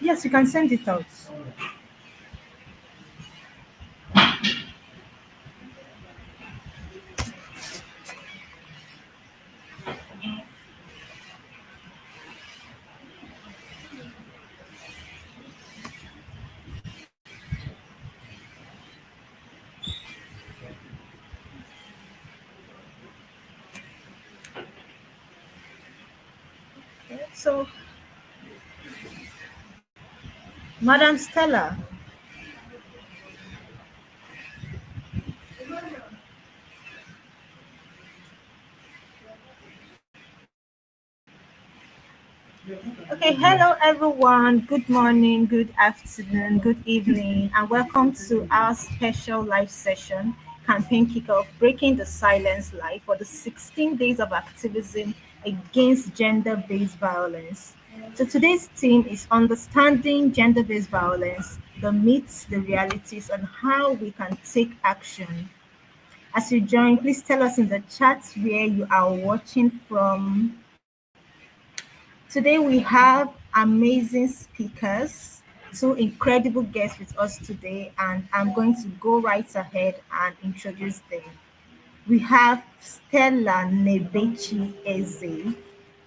Yes, you can send it out. Okay, so, Madam Stella. Okay, hello everyone. Good morning, good afternoon, good evening, and welcome to our special live session, Campaign Kickoff, Breaking the Silence Live for the 16 days of activism against gender-based violence. So today's theme is understanding gender-based violence, the myths, the realities, and how we can take action. As you join, please tell us in the chat where you are watching from. Today we have amazing speakers, two incredible guests with us today, and I'm going to go right ahead and introduce them. We have Stella Nebechi Eze,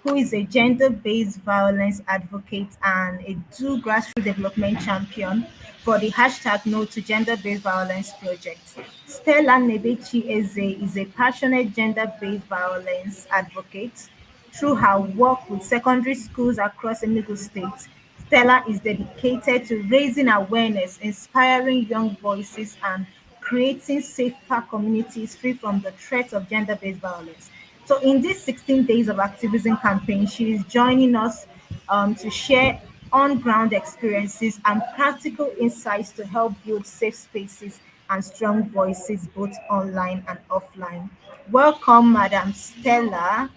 who is a gender-based violence advocate and a do grassroots development champion for the hashtag No to Gender-Based Violence project. Stella Nebechi Eze is a passionate gender-based violence advocate. Through her work with secondary schools across Enugu State, Stella is dedicated to raising awareness, inspiring young voices, and creating safer communities free from the threat of gender-based violence. So in these 16 days of activism campaign, she is joining us to share on-ground experiences and practical insights to help build safe spaces and strong voices both online and offline. Welcome, Madam Stella.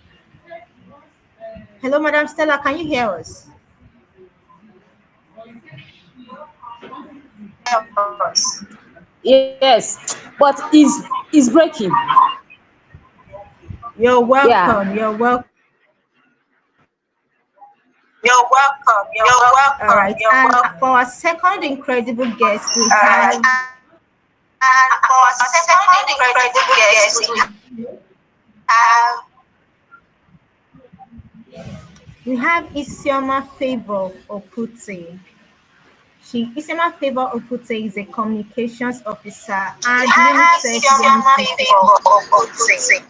Hello, Madam Stella, can you hear us? Yes, but is breaking. You're Yeah. welcome. You're welcome. You're welcome. You're welcome. All right. You're And welcome. for our second incredible guest, we have And for our second incredible guest, have Isioma Favor Opute. Isioma Favor Opute is a communications officer and have UNICEF your young favor of Putin.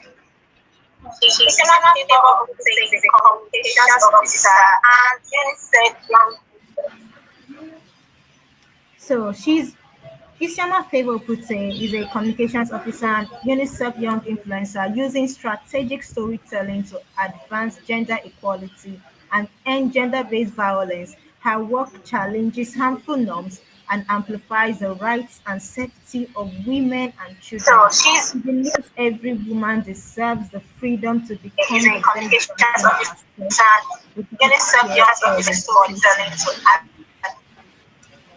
She's a favor of Putin, the communications officer and UNICEF young. So Isioma Favor Pute is a communications officer and UNICEF Young Influencer using strategic storytelling to advance gender equality and end gender-based violence. Her work challenges harmful norms and amplifies the rights and safety of women and So children. she's She believes every woman deserves the freedom to become is a the best communications version of officer herself and without UNICEF fear young or officer storytelling limitation. to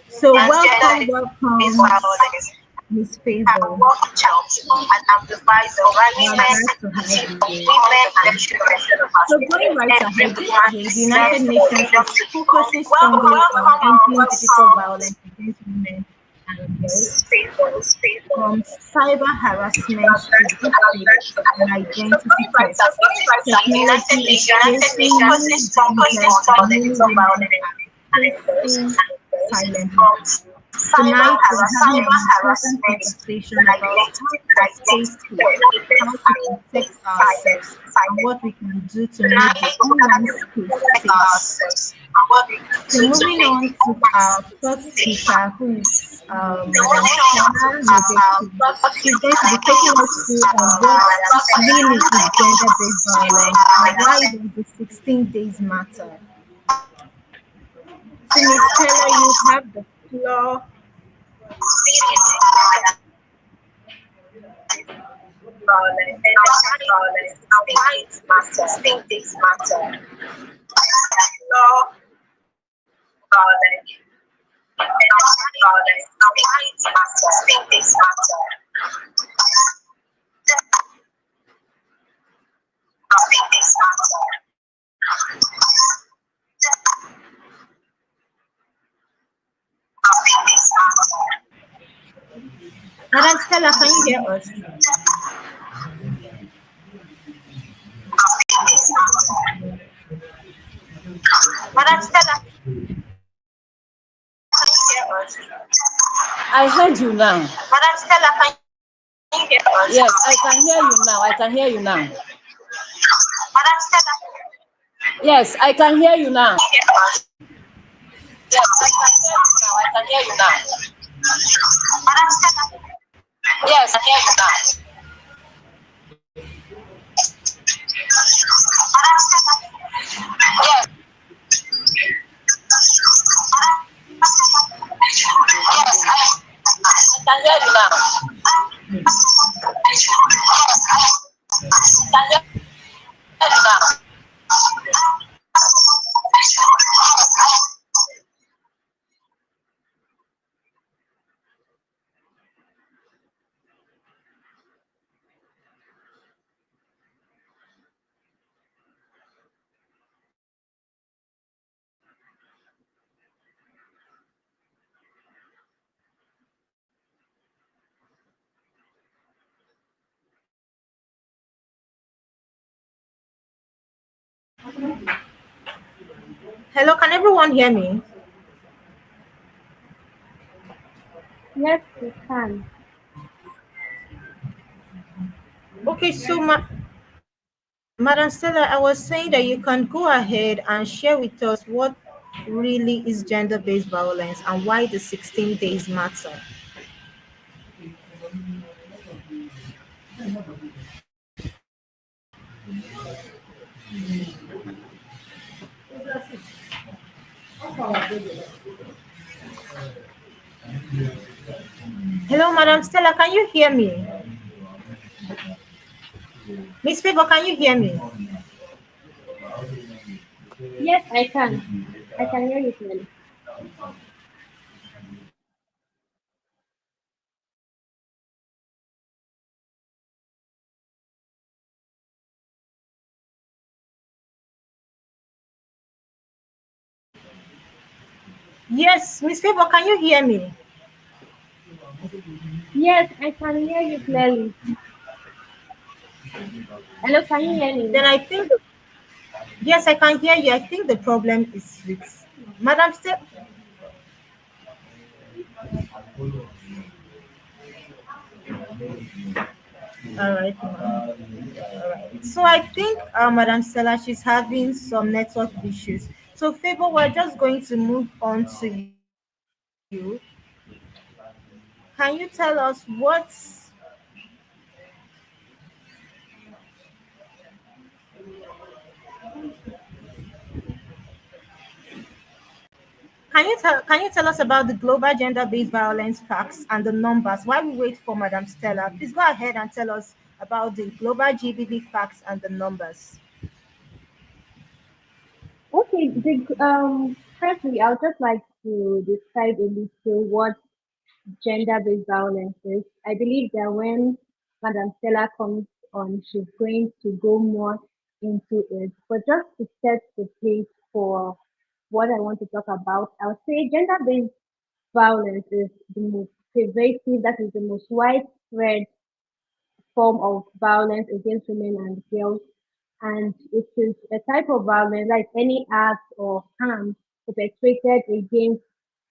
So advance welcome, gender-based welcome, violence. Miss Her Favor. work challenges and amplifies the We are rights glad to and have safety of you. women and children. So going right Every ahead, this woman year, the United deserves the Nations freedom is to become. focusing strongly on Welcome, ending physical welcome. violence against women and girls, Favor. from cyber harassment to deepfake and identity theft. The United Technology is Nations creating new focuses dangers strongly for on many the women violence. facing silently. But Tonight, we're having cyber an important harassment conversation like about how to stay next safe, how to protect ourselves, and what we can do to make the tonight we will online protect space safer. ourselves and what we can So do to moving make on the to online our space first safer. speaker, who is So Madam moving on to Stella Nebetu. first She's speaker, going to be taking us through what really is gender-based violence and why does the 16 days matter. So Miss Stella, you have the floor. violence and violence and why it matters. Think this matter. Law violence and violence and why it matters. Think this matter. Think this matter. Think this matter. Madam Stella, can you hear us? Think this matter. Madam Stella, can you hear us? I heard you now. Madam Stella, can you hear us? Yes, I can hear you now. I can hear you now. Madam Stella, Yes, I can hear you now. can you hear us? Yes, I can hear you now. I can hear you now. Madam Stella, Yes, I hear you now. Madam Stella, Yes, yes, I can hear you now. I can hear you now. Hello, can everyone hear me? Yes, we can. Okay, so Madam Stella, I was saying that you can go ahead and share with us what really is gender-based violence and why the 16 days matter. Hello, Madam Stella, can you hear me? Miss Favor, can you hear me? Yes, I can. I can hear you clearly. Yes, Miss Favor, can you hear me? Yes, I can hear you clearly. Hello, can you hear me? Then I think, yes, I can hear you. I think the problem is with Madam Stella. All right, ma'am. All right. So I think Madam Stella, she's having some network issues. So Favor, we're just going to move on to you. Can you tell us can you tell us about the global gender-based violence facts and the numbers while we wait for Madam Stella? Please go ahead and tell us about the global GBV facts and the numbers. Okay, firstly, I would just like to describe a little what gender-based violence is. I believe that when Madam Stella comes on, she's going to go more into it. But just to set the pace for what I want to talk about, I'll say gender-based violence is the most pervasive, that is the most widespread form of violence against women and girls. And it is a type of violence like any act or harm perpetrated against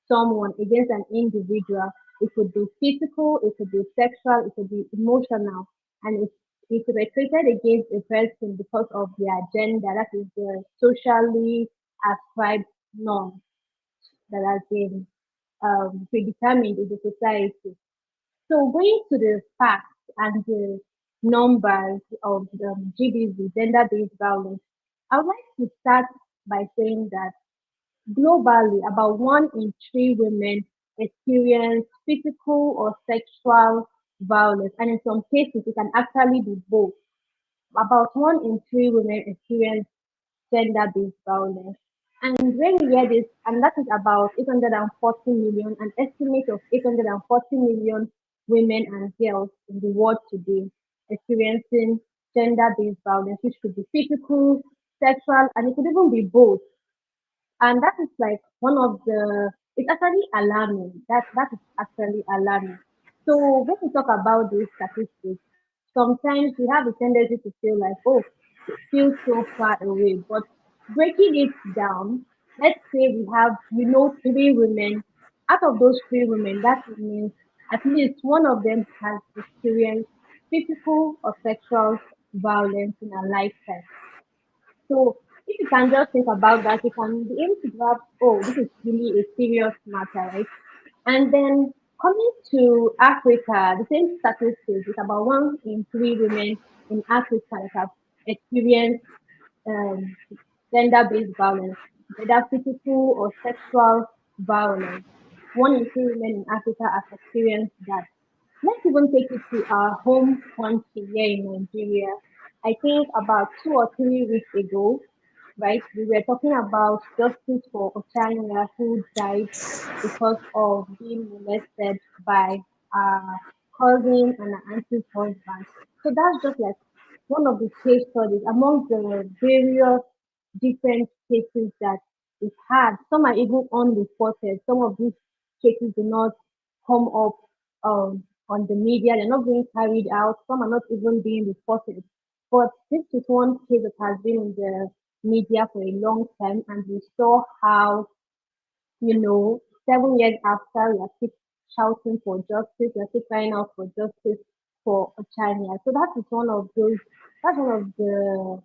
someone, against an individual. It could be physical, it could be sexual, it could be emotional, and it's perpetrated against a person because of their gender, that is the socially ascribed norm that has been predetermined in the society. So going to the facts and the numbers of the GBV, gender-based violence, I would like to start by saying that globally, about 1 in 3 women experience physical or sexual violence, and in some cases, it can actually be both. About 1 in 3 women experience gender-based violence. And when we hear this, and that is about 840 million, an estimate of 840 million women and girls in the world today experiencing gender-based violence, which could be physical, sexual, and it could even be both. And that is like one of the, it's actually alarming. That is actually alarming. So when we talk about these statistics, sometimes we have a tendency to feel like, oh, it feels so far away. But breaking it down, let's say we know 3 women. Out of those 3 women, that means at least one of them has experienced physical or sexual violence in her lifetime. So if you can just think about that, you can be able to grab, oh, this is really a serious matter, right? And then coming to Africa, the same statistics is about 1 in 3 women in Africa that have experienced um, gender-based violence, whether physical or sexual violence. 1 in 3 women in Africa have experienced that. Let's even take it to our home country here in Nigeria. I think about 2 or 3 weeks ago, right, we were talking about justice for Ochanya who died because of being molested by a cousin and an auntie's husband. So that's just like one of the case studies among the various different cases that we've had. Some are even unreported. Some of these cases do not come up on the media. They're not being carried out. Some are not even being reported. But this is one case that has been in the media for a long time, and we saw how, 7 years after, we are still shouting for justice, we are still crying out for justice for Ochania. So that is one of those, that's one of the,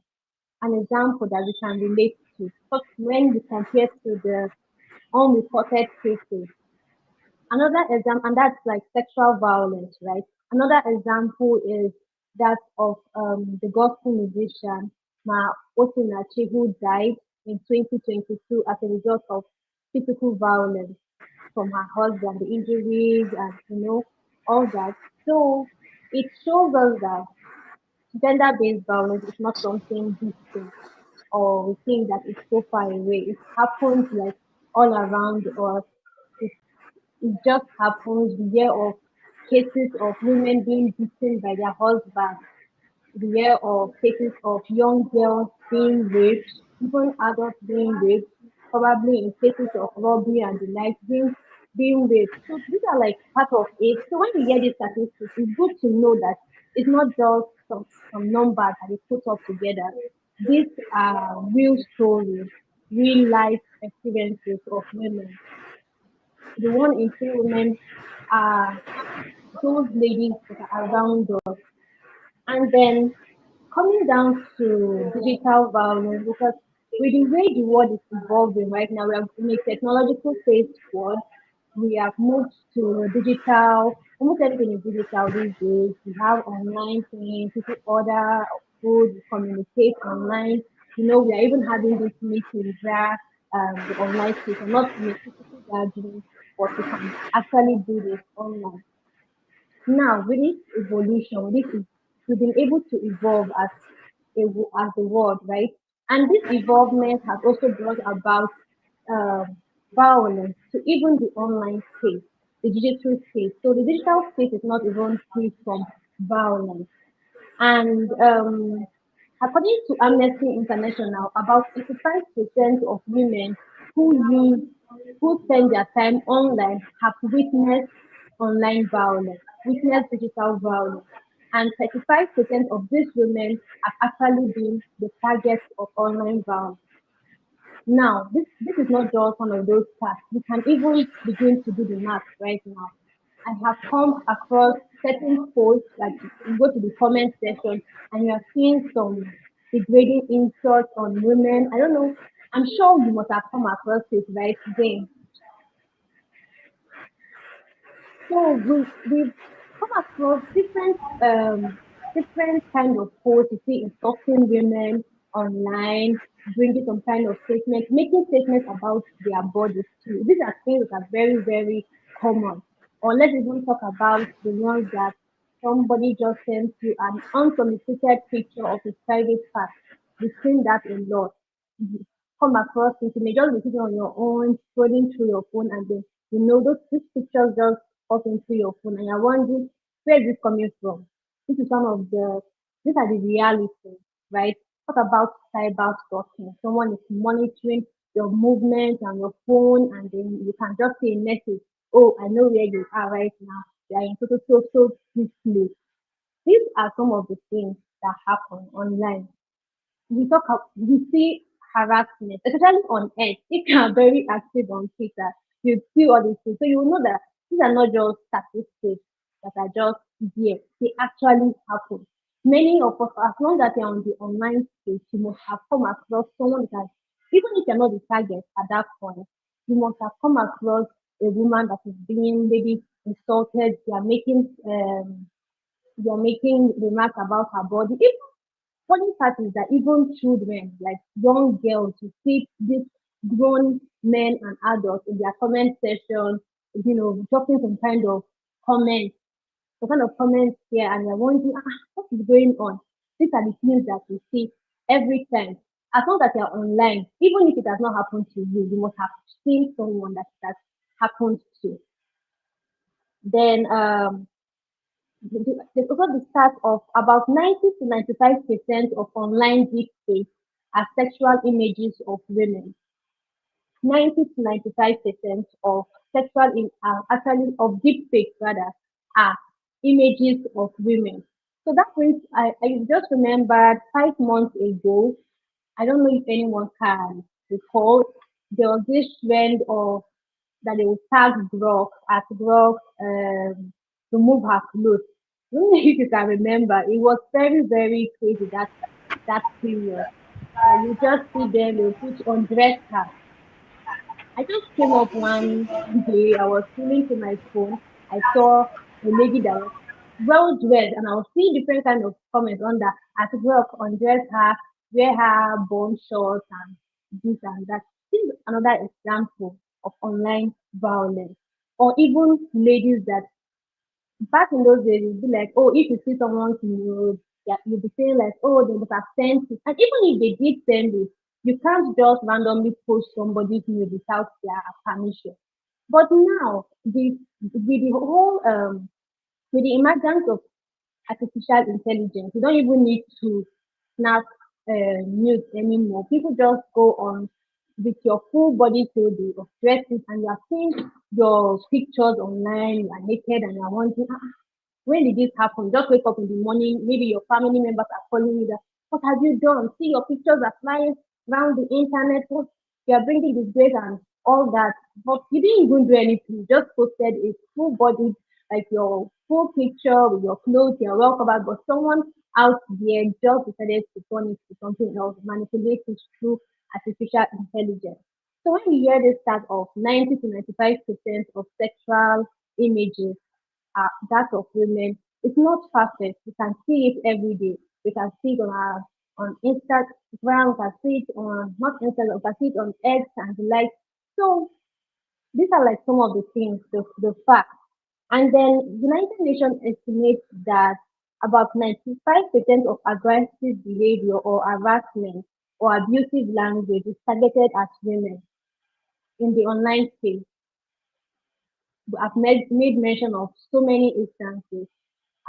an example that we can relate to. But when we compare to the unreported cases, another example, and that's like sexual violence, right? Another example is that of the gospel musician Ma Osinachi, who died in 2022 as a result of physical violence from her husband, the injuries and all that. So it shows us that gender-based violence is not something distant or we think that it's so far away. It happens like all around us. It it just happens. We hear of cases of women being beaten by their husbands. We hear of cases of young girls being raped, even adults being raped, probably in cases of robbery and the like, being raped. So these are like part of it. So when we hear these statistics, it's good to know that it's not just some numbers that we put up together. These are real stories, real life experiences of women. The 1 in 3 women are those ladies that are around us. And then coming down to digital violence, because with the way the world is evolving right now, we are in a technological based world. We have moved to digital, almost everything is digital these days. We have online things, people order food, communicate online. We are even having this meeting where the online space, or not in a physical gathering, but we can actually do this online. Now, with this evolution, we've been able to evolve as the world, right? And this evolvement has also brought about um violence to even the online space, the digital space. So the digital space is not even free from violence. And according to Amnesty International, about 85% of women who spend their time online have witnessed online violence, witnessed digital violence. And 35% of these women have actually been the target of online violence. Now, this is not just one of those tasks. We can even begin to do the math right now. I have come across certain posts, like you go to the comment section and you are seeing some degrading insults on women. I don't know. I'm sure you must have come across it, right? Then so we've come across different kind of posts you see insulting women online, bringing some kind of statement, making statements about their bodies too. These are things that are very, very common. Or let's even talk about the ones that somebody just sends you an unsolicited picture of his private part. We've seen that a lot. You come across it, you may just be sitting on your own, scrolling through your phone, and then these pictures just pop into your phone, and you're wondering where is this coming from. This is one of the these are the realities, right? Talk about cyber stalking. Someone is monitoring your movements on your phone, and then you can just say a message. Oh, I know where you are right now. You are in so this place. These are some of the things that happen online. We see harassment, especially on X. If you are very active on Twitter, you see all these things. So you will know that these are not just statistics that are just there. They actually happen. Many of us, as long as you're on the online space, you must have come across someone that, even if you're not the target at that point, you must have come across a woman that is being maybe insulted. They are making remarks about her body. Funny part is that even children, like young girls, you see these grown men and adults in their comment section, dropping some kind of comments here, and you're wondering, what is going on? These are the things that we see every time. As long as you're online, even if it has not happened to you, you must have seen someone that happened to. Then there's also the stat of about 90 to 95% of online deepfakes are sexual images of women. 90 to 95% of actually of deepfakes rather are images of women. So that means I just remembered 5 months ago, I don't know if anyone can recall, there was this trend of that they would tag Grok as Grok remove her clothes. I don't know if you can remember. It was very, very crazy that period. That you just see them, they put on dress her. I just came up one day, I was scrolling to my phone. I saw a lady that was well dressed, and I was seeing different kind of comments on that. At work, undress her, wear her bone shorts, and this and that. This is another example of online violence. Or even ladies that back in those days, you'd be like, oh, if you see someone's nude, yeah, you'd be saying like, oh, they must have sent it. And even if they did send it, you can't just randomly post somebody's nude without their permission. But now, with the emergence of artificial intelligence, you don't even need to snap nude anymore. People just go on with your full body clothing of dresses, and you are seeing your pictures online, you are naked, and you are wondering, when did this happen? Just wake up in the morning, maybe your family members are calling you that, what have you done? See, your pictures are flying around the internet. What, you are bringing disgrace and all that. But you didn't even do anything. You just posted a full body, like your full picture with your clothes, you're well covered. But someone out there just decided to turn it to something else, manipulate it through artificial intelligence. So when you hear this stat of 90 to 95% of sexual images that of women. It's not perfect. We can see it every day. We can see it on Instagram, we can see it on not Instagram, we can see it on X and the like. So these are like some of the things, the facts. And then United Nations estimates that about 95% of aggressive behavior or harassment or abusive language is targeted at women in the online space. I've made mention of so many instances.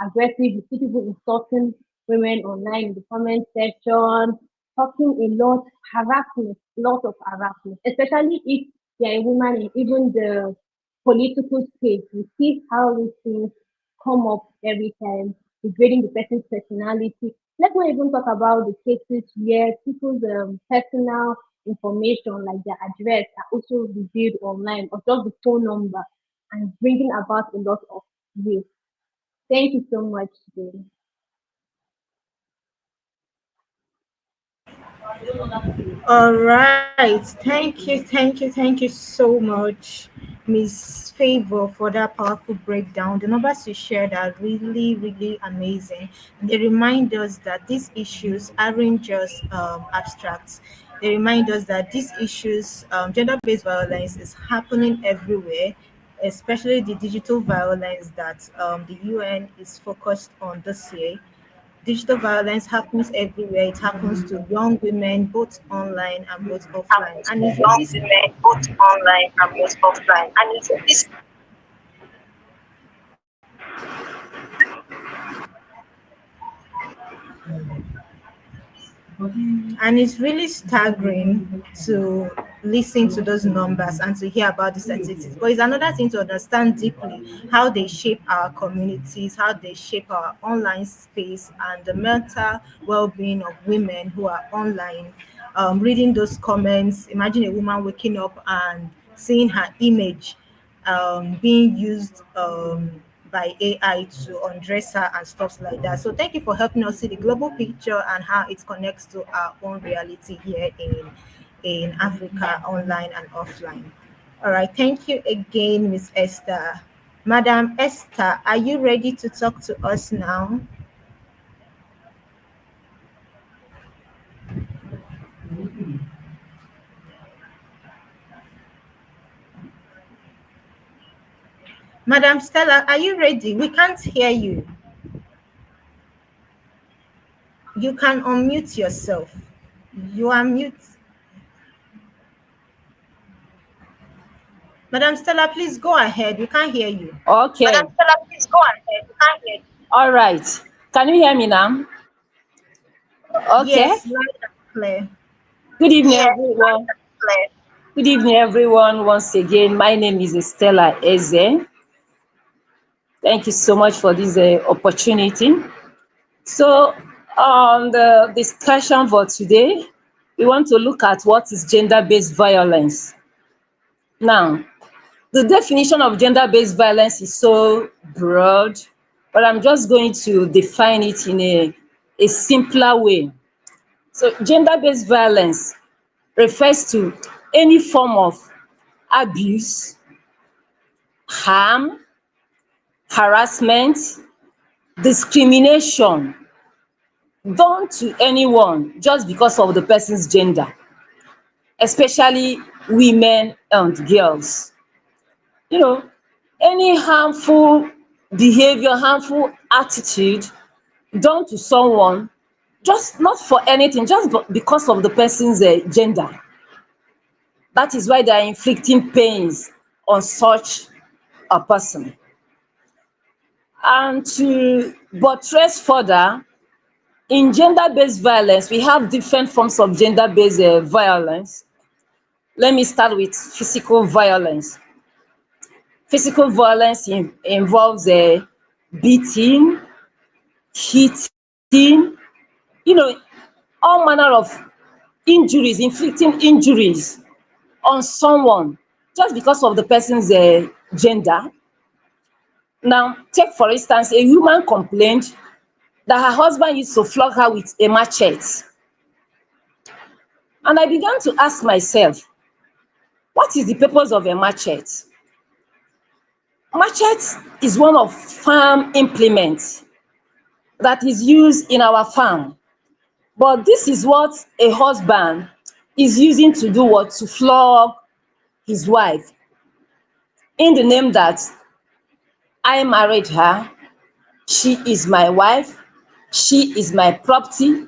Aggressive, you see people insulting women online in the comment section, talking a lot, harassment, lot of harassment, especially if you're a woman in even the political space. You see how these things come up every time, degrading the person's personality. Let's not even talk about the cases where people's personal information like their address are also revealed online, or just the phone number, and bringing about a lot of risk. Thank you so much, Jane. All right. Thank you so much, Miss Favor, for that powerful breakdown. The numbers you shared are really, really amazing. And they remind us that these issues aren't just abstract. They remind us that these issues, gender-based violence, is happening everywhere, especially the digital violence that the UN is focused on this year. Digital violence happens everywhere. It happens to young women, both online and both offline. Happens And to it's young really women, both online and both offline. And it's this and it's really staggering to listen to those numbers and to hear about the statistics. But it's another thing to understand deeply how they shape our communities, how they shape our online space, and the mental well-being of women who are online. Reading those comments, imagine a woman waking up and seeing her image being used by AI to undress her and stuff like that. So thank you for helping us see the global picture and how it connects to our own reality here in Africa, online and offline. All right, thank you again, Miss Esther. Madam Esther, are you ready to talk to us now? Madam Stella, are you ready? We can't hear you. You can unmute yourself. You are mute. Madam Stella, please go ahead. We can't hear you. Madam Okay. Stella, please go ahead. We can't hear you. All right. Can you hear me now? Okay. Yes, loud and clear. Good evening, Yes, loud everyone. and clear. Good evening, everyone. Once again, my name is Stella Eze. Thank you so much for this opportunity. So, on the discussion for today, we want to look at what is gender-based violence. Now, the definition of gender-based violence is so broad, but I'm just going to define it in a simpler way. So, gender-based violence refers to any form of abuse, harm, harassment, discrimination done to anyone just because of the person's gender, especially women and girls. You know, any harmful behavior, harmful attitude done to someone, just not for anything, just because of the person's gender. That is why they are inflicting pains on such a person. And to buttress further, in gender-based violence, we have different forms of gender-based violence. Let me start with physical violence. Physical violence involves beating, hitting, you know, all manner of injuries, inflicting injuries on someone just because of the person's gender. Now, take for instance, a woman complained that her husband used to flog her with a machete. And I began to ask myself, what is the purpose of a machete? Machete is one of farm implements that is used in our farm. But this is what a husband is using to do what? To flog his wife in the name that I married her, she is my wife, she is my property,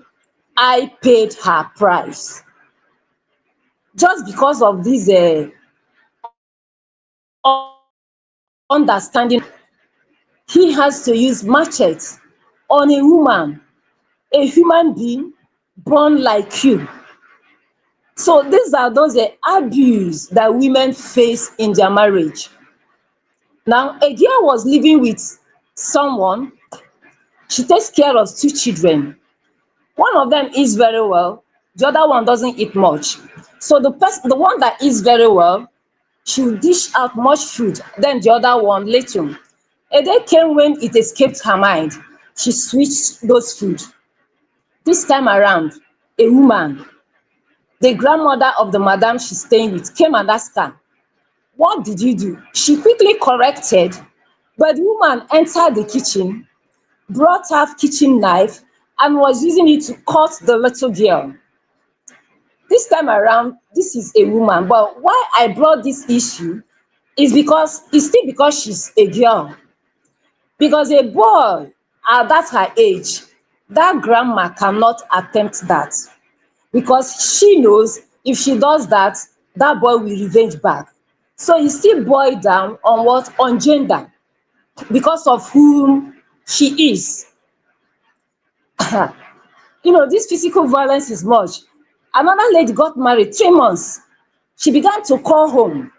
I paid her price. Just because of this understanding, he has to use machete on a woman, a human being born like you. So these are those abuse that women face in their marriage. Now, a girl was living with someone, she takes care of two children. One of them eats very well, the other one doesn't eat much. So the one that eats very well, she will dish out much food, then the other one little. A day came when it escaped her mind. She switched those food. This time around, a woman, the grandmother of the madam she's staying with, came and asked her, what did you do? She quickly corrected, but the woman entered the kitchen, brought her kitchen knife, and was using it to cut the little girl. This time around, this is a woman, but why I brought this issue is because it's still because she's a girl. Because a boy at that her age, that grandma cannot attempt that, because she knows if she does that, that boy will revenge back. So e still boil down on what? On gender, because of whom she is. This physical violence is much. Another lady got married 3 months. She began to call home.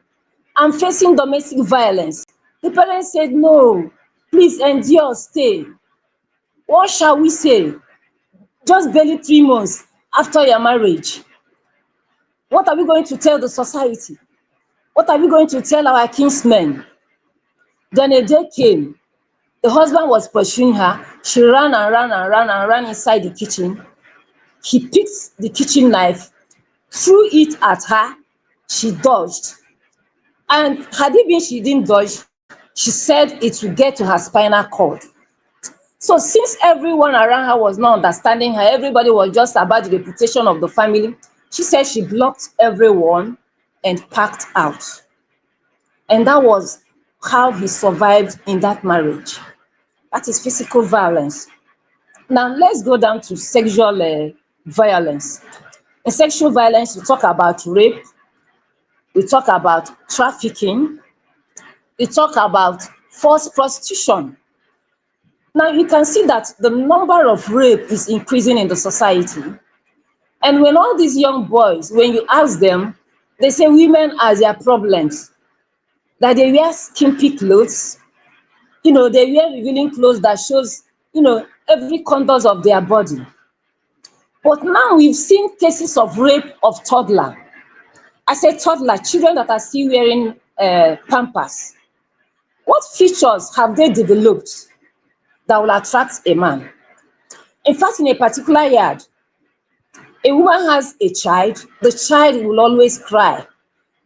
I'm facing domestic violence. The parents said, no, please endure, stay. What shall we say? Just barely 3 months after your marriage. What are we going to tell the society? What are we going to tell our kinsmen? Then a day came. The husband was pursuing her. She ran and ran and ran and ran inside the kitchen. He picked the kitchen knife, threw it at her. She dodged. And had it been she didn't dodge, she said it would get to her spinal cord. So since everyone around her was not understanding her, everybody was just about the reputation of the family, she said she blocked everyone and packed out. And that was how he survived in that marriage. That is physical violence. Now let's go down to sexual violence. In sexual violence, we talk about rape, we talk about trafficking, we talk about forced prostitution. Now you can see that the number of rape is increasing in the society. And when all these young boys, when you ask them, they say women are their problems, that they wear skimpy clothes, they wear revealing clothes that shows, every contours of their body. But now we've seen cases of rape of toddler. I say toddler, children that are still wearing pampers. What features have they developed that will attract a man? In fact, in a particular yard, a woman has a child, the child will always cry.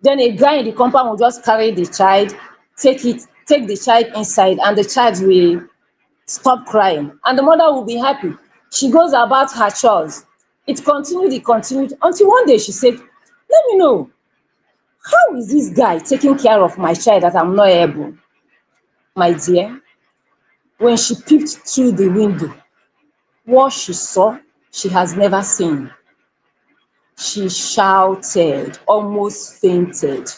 Then a guy in the compound will just carry the child, take the child inside, and the child will stop crying. And the mother will be happy. She goes about her chores. It continued until one day she said, let me know, how is this guy taking care of my child that I'm not able? My dear, when she peeped through the window, what she saw, she has never seen. She shouted, almost fainted.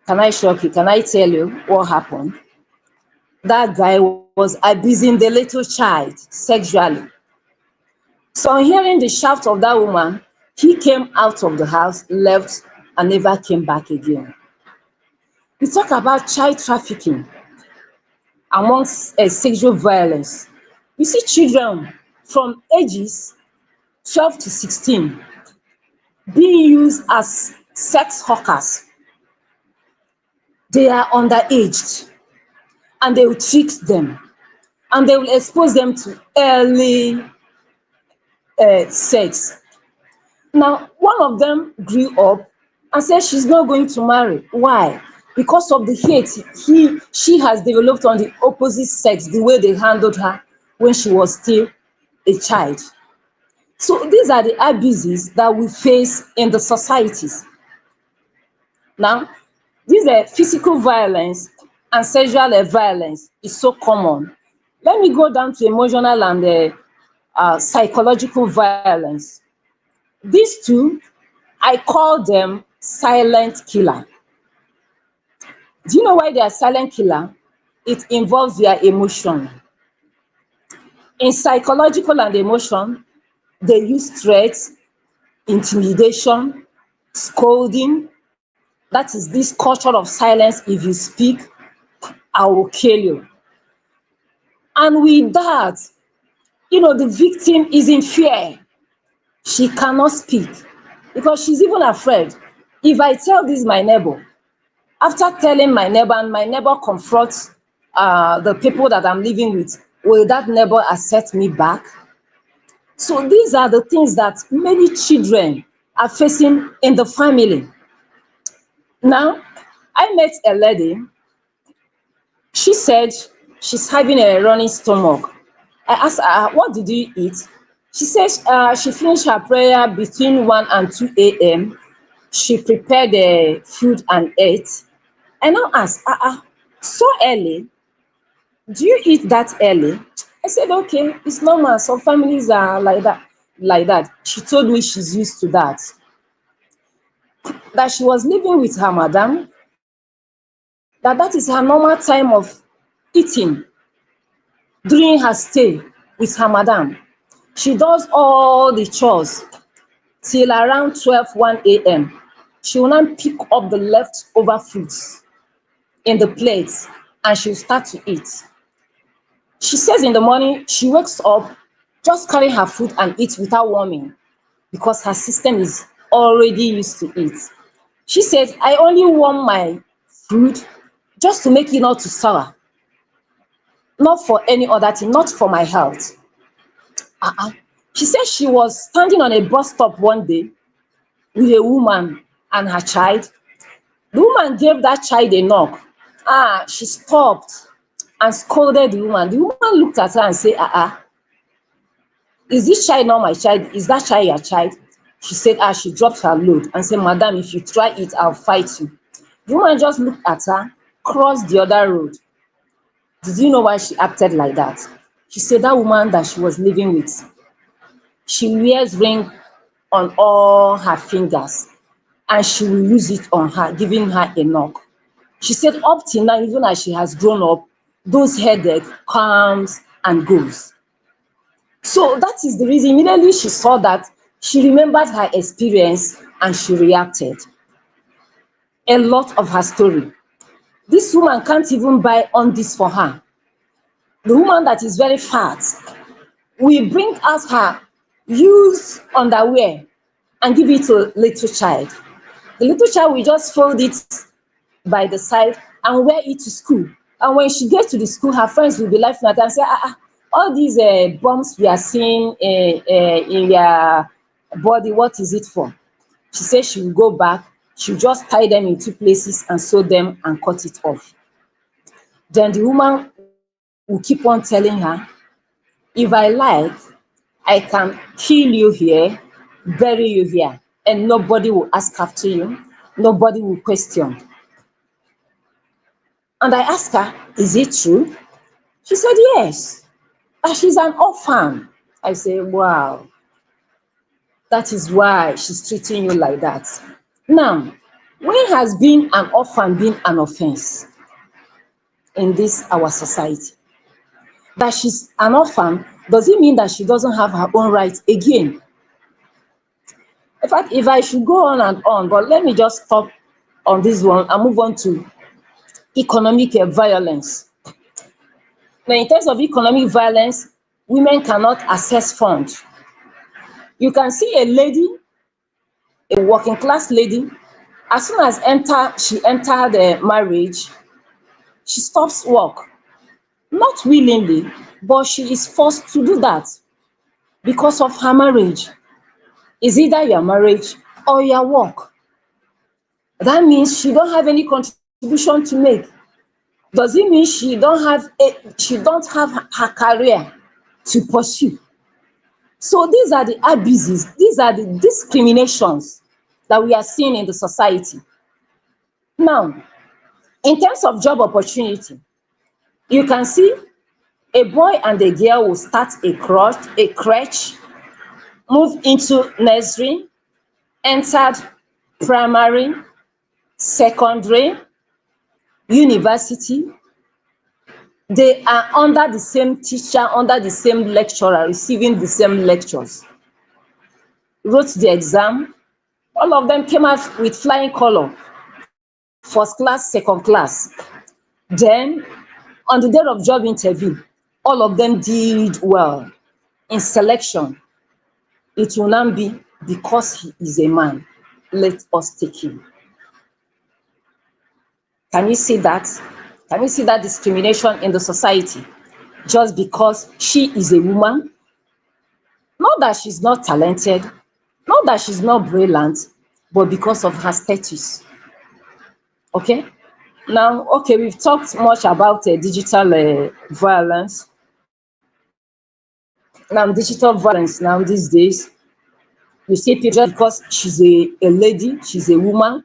Can I shock you? Can I tell you what happened? That guy was abusing the little child sexually. So on hearing the shout of that woman, he came out of the house, left, and never came back again. We talk about child trafficking amongst sexual violence. You see children from ages 12 to 16 being used as sex hawkers. They are underaged, and they will treat them, and they will expose them to early sex. Now, one of them grew up and said she's not going to marry. Why? Because of the hate she has developed on the opposite sex, the way they handled her when she was still a child. So these are the abuses that we face in the societies. Now, this physical violence and sexual violence is so common. Let me go down to emotional and psychological violence. These two, I call them silent killer. Do you know why they are silent killer? It involves their emotion. In psychological and emotion, they use threats, intimidation, scolding. That is this culture of silence. If you speak, I will kill you. And with that, the victim is in fear. She cannot speak. because she's even afraid. If I tell this my neighbor, after telling my neighbor and my neighbor confronts the people that I'm living with, will that neighbor accept me back? So these are the things that many children are facing in the family. Now, I met a lady. She said she's having a running stomach. I asked her, what did you eat? She says she finished her prayer between 1 and 2 a.m. She prepared the food and ate. I now asked, so early? Do you eat that early? I said, okay, it's normal. Some families are like that. Like that. She told me she's used to that. That she was living with her madam, that is her normal time of eating during her stay with her madam. She does all the chores till around 1 a.m. She will now pick up the leftover foods in the plates and she'll start to eat. She says in the morning she wakes up, just carry her food and eat without warming because her system is already used to it. She said, I only warm my food just to make it not to sour, not for any other thing, not for my health. She said she was standing on a bus stop one day with a woman and her child. The woman gave that child a knock. She stopped and scolded the woman. The woman looked at her and said, is this child not my child? Is that child your child? She said, she dropped her load and said, madam, if you try it, I'll fight you. The woman just looked at her, crossed the other road. Did you know why she acted like that? She said that woman that she was living with, she wears ring on all her fingers and she will use it on her, giving her a knock. She said up till now, even as she has grown up, those headache comes and goes. So that is the reason. Immediately she saw that, she remembered her experience and she reacted. A lot of her story. This woman can't even buy on this for her. The woman that is very fat, we bring out her used underwear and give it to little child. The little child will just fold it by the side and wear it to school. And when she gets to the school, her friends will be laughing at her and say, all these bumps we are seeing in your body, what is it for? She says she will go back, she'll just tie them in two places and sew them and cut it off. Then the woman will keep on telling her, if I like, I can kill you here, bury you here, and nobody will ask after you, nobody will question. And I asked her, is it true? She said, yes. And she's an orphan. I say, wow, that is why she's treating you like that. Now, when has being an orphan been an offense in this our society? That she's an orphan, does it mean that she doesn't have her own rights again? In fact, if I should go on and on, but let me just stop on this one and move on to economic violence. Now, in terms of economic violence, women cannot access funds. You can see a lady, a working class lady, as soon as she entered the marriage, she stops work. Not willingly, but she is forced to do that because of her marriage. Is either your marriage or your work. That means she don't have any contribution to make. Does it mean she don't have her career to pursue? So these are the abuses, these are the discriminations that we are seeing in the society. Now, in terms of job opportunity, you can see a boy and a girl will start a crèche, move into nursery, entered primary, secondary, university. They are under the same teacher, under the same lecturer, receiving the same lectures. Wrote the exam, all of them came out with flying color, first class, second class. Then, on the day of job interview, all of them did well. In selection, it will now be because he is a man, let us take him. Can you see that? Can you see that discrimination in the society? Just because she is a woman, not that she's not talented, not that she's not brilliant, but because of her status. Okay? Now, okay, we've talked much about digital violence. Now, digital violence now these days, you see people just because she's a lady, she's a woman,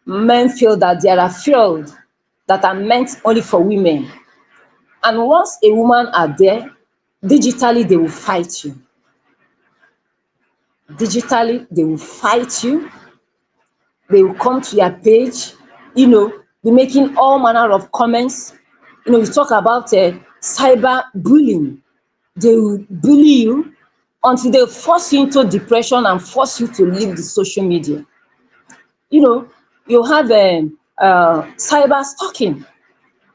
men feel that there are fields that are meant only for women. And once a woman are there, digitally they will fight you. Digitally they will fight you. They will come to your page, be making all manner of comments. You talk about cyber bullying. They will bully you until they force you into depression and force you to leave the social media. You have cyber stalking.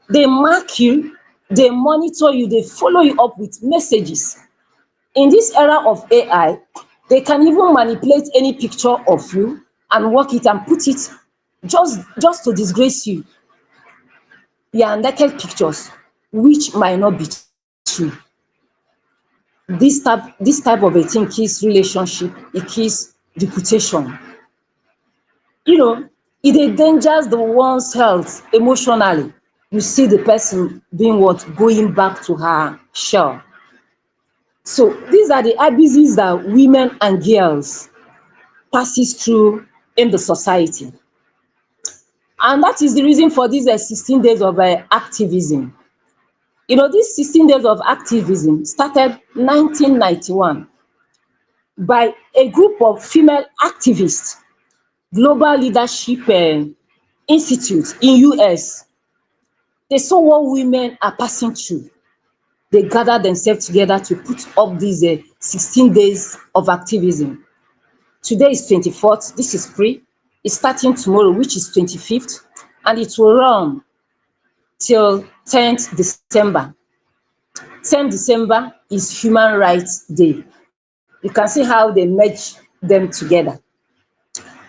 They mark you, they monitor you, they follow you up with messages. In this era of AI, they can even manipulate any picture of you and work it and put it just to disgrace you. Your naked pictures, which might not be true. This type of a thing kills relationship, it kills reputation. It endangers the one's health emotionally. You see the person being what? Going back to her shell. So these are the abuses that women and girls passes through in the society. And that is the reason for these 16 days of activism. These 16 days of activism started 1991 by a group of female activists, Global Leadership Institute in US. They saw what women are passing through. They gathered themselves together to put up these 16 days of activism. Today is 24th, this is free. It's starting tomorrow, which is 25th, and it will run till 10th December. 10th December is Human Rights Day. You can see how they merge them together.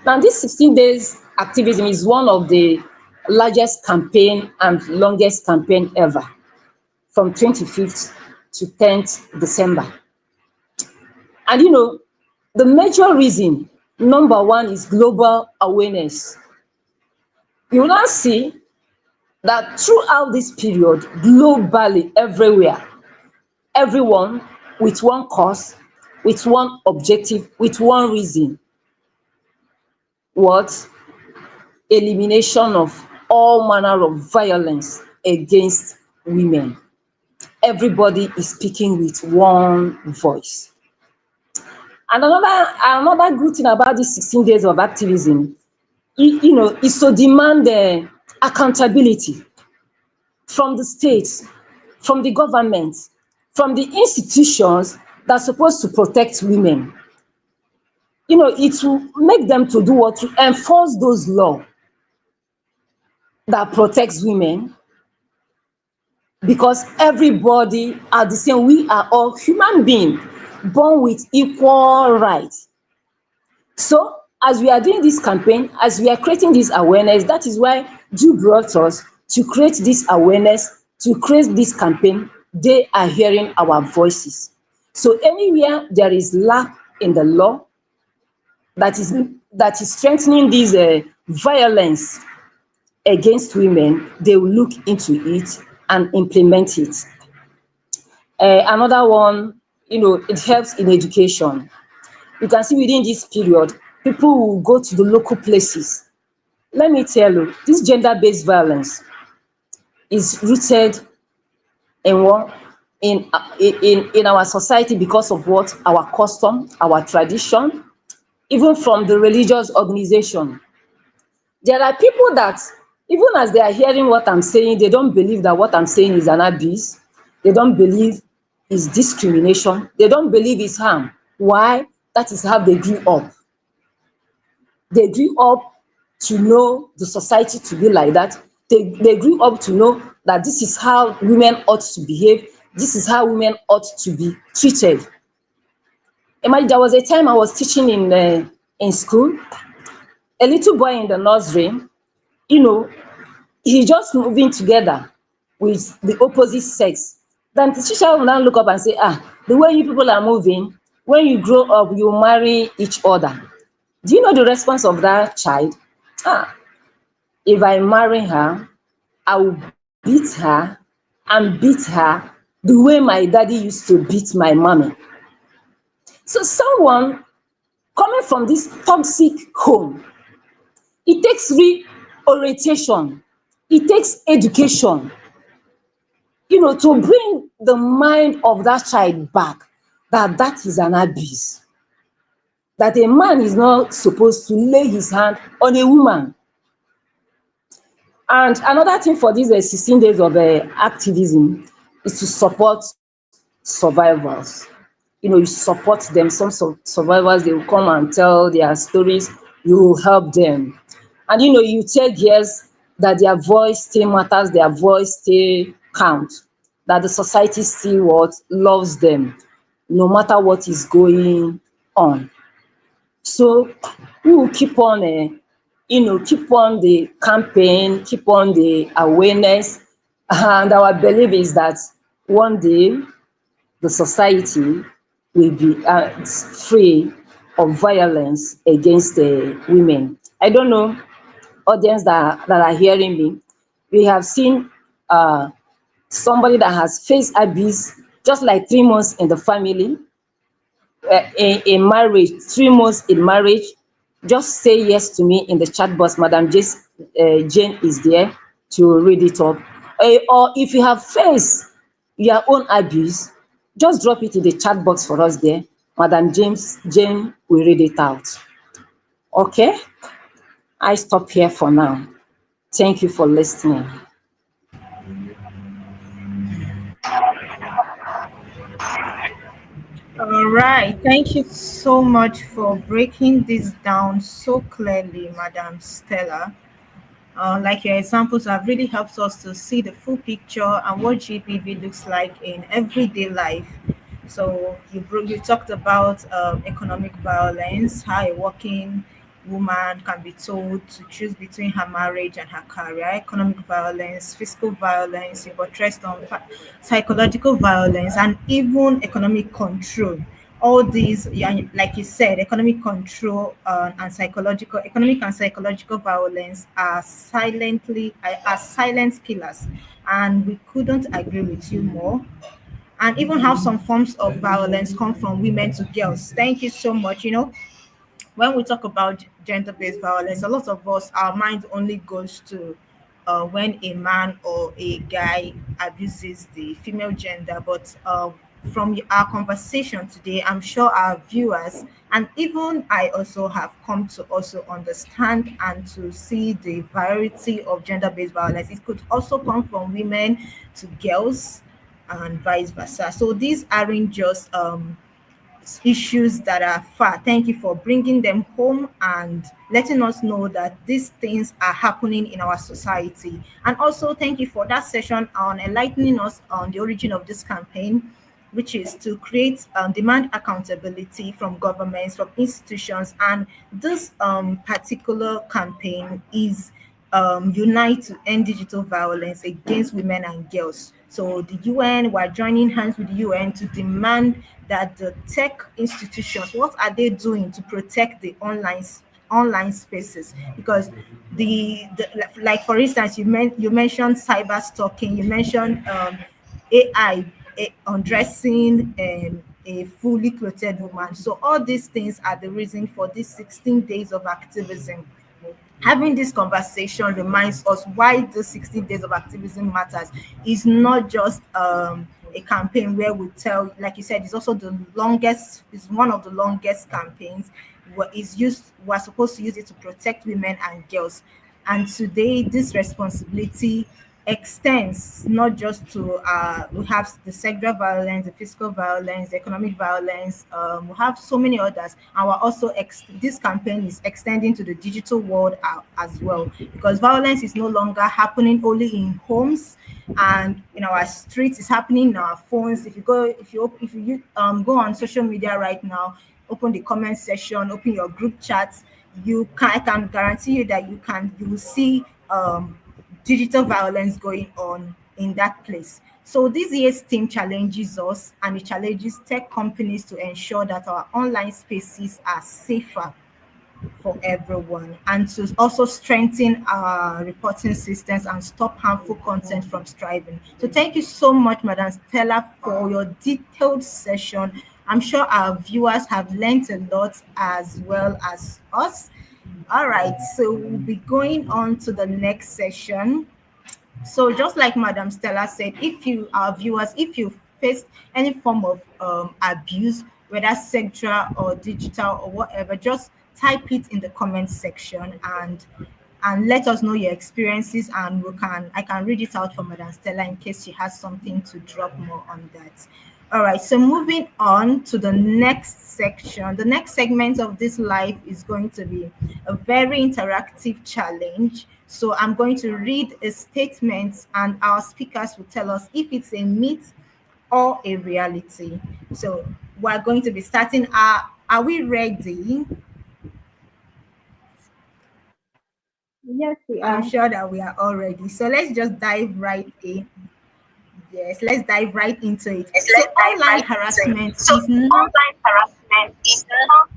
Now, this 16 days activism is one of the largest campaign and longest campaign ever, from 25th to 10th December. And the major reason, number one, is global awareness. You will now see that throughout this period, globally, everywhere, everyone with one cause, with one objective, with one reason. What? Elimination of all manner of violence against women. Everybody is speaking with one voice. And another good thing about these 16 days of activism, is to demand accountability from the states, from the government, from the institutions that are supposed to protect women. It will make them to do what? To enforce those laws that protects women, because everybody are the same. We are all human beings born with equal rights. So as we are doing this campaign, as we are creating this awareness, that is why you brought us to create this awareness, to create this campaign. They are hearing our voices. So anywhere there is lack in the law that is strengthening this violence against women, they will look into it and implement it. Another one, it helps in education. You can see within this period, people will go to the local places. Let me tell you, this gender-based violence is rooted in what? In our society, because of what? Our custom, our tradition, even from the religious organization. There are people that, even as they are hearing what I'm saying, they don't believe that what I'm saying is an abuse. They don't believe it's discrimination. They don't believe it's harm. Why? That is how they grew up. They grew up to know the society to be like that. They grew up to know that this is how women ought to behave. This is how women ought to be treated. Imagine there was a time I was teaching in school. A little boy in the nursery, you know, he just moving together with the opposite sex. Then the teacher will now look up and say, the way you people are moving, when you grow up, you marry each other. Do you know the response of that child? Ah, if I marry her, I will beat her and beat her the way my daddy used to beat my mommy. So someone coming from this toxic home, it takes reorientation, it takes education, to bring the mind of that child back, that that is an abuse, that a man is not supposed to lay his hand on a woman. And another thing for these 16 days of activism is to support survivors. You support them. Some survivors, they will come and tell their stories. You will help them. And you tell girls that their voice still matters, their voice still counts, that the society still loves them, no matter what is going on. So we will keep on keep on the campaign, keep on the awareness, and our belief is that one day the society will be free of violence against women. I don't know, audience that are hearing me, we have seen somebody that has faced abuse just like 3 months in the family, in marriage, 3 months in marriage. Just say yes to me in the chat box. Madam Jane is there to read it up. Or if you have faced your own abuse, just drop it in the chat box for us there. Madam Jane will read it out. Okay, I stop here for now. Thank you for listening. All right. Thank you so much for breaking this down so clearly, Madam Stella. Like your examples have really helped us to see the full picture and what GBV looks like in everyday life. So you talked about economic violence, how a working woman can be told to choose between her marriage and her career, economic violence, physical violence, you buttressed on psychological violence, and even economic control. All these, yeah, like you said, economic control and economic and psychological violence are silent killers, and we couldn't agree with you more. And even how some forms of violence come from women to girls. Thank you so much. When we talk about gender-based violence, a lot of us, our mind only goes to when a man or a guy abuses the female gender. But from our conversation today, I'm sure our viewers and even I also have come to also understand and to see the variety of gender-based violence. It could also come from women to girls and vice versa. So these aren't just issues that are far. Thank you for bringing them home and letting us know that these things are happening in our society. And also, thank you for that session on enlightening us on the origin of this campaign, which is to create demand accountability from governments, from institutions. And this particular campaign is unite to end digital violence against women and girls. So the UN, we're joining hands with the UN to demand that the tech institutions, what are they doing to protect the online spaces? Because the like for instance, you mentioned cyber stalking, you mentioned AI undressing a fully clothed woman. So all these things are the reason for these 16 days of activism. Having this conversation reminds us why the 16 days of activism matters. Is not just a campaign where we tell, like you said, it's also the longest, it's one of the longest campaigns. We're supposed to use it to protect women and girls. And today, this responsibility extends not just to we have the sexual violence, the physical violence, the economic violence. We have so many others, and we're also this campaign is extending to the digital world as well, because violence is no longer happening only in homes and in our streets. It's happening in our phones. If you go on social media right now, open the comment section, open your group chats, I can guarantee you that you will see digital violence going on in that place. So this year's theme challenges us, and it challenges tech companies to ensure that our online spaces are safer for everyone, and to also strengthen our reporting systems and stop harmful content from striving. So thank you so much, Madam Stella, for your detailed session. I'm sure our viewers have learned a lot as well as us. All right, so we'll be going on to the next session. So just like Madam Stella said, if you, our viewers, if you faced any form of abuse, whether sexual or digital or whatever, just type it in the comment section, and let us know your experiences, and I can read it out for Madam Stella in case she has something to drop more on that. All right, so moving on to the next section. The next segment of this live is going to be a very interactive challenge. So I'm going to read a statement, and our speakers will tell us if it's a myth or a reality. So we're going to be starting. Are we ready? Yes, we I'm are. sure that we are all ready. So let's just dive right in. Yes, let's dive right into it. Yes, So let's dive online right into it. harassment So is not online harassment is not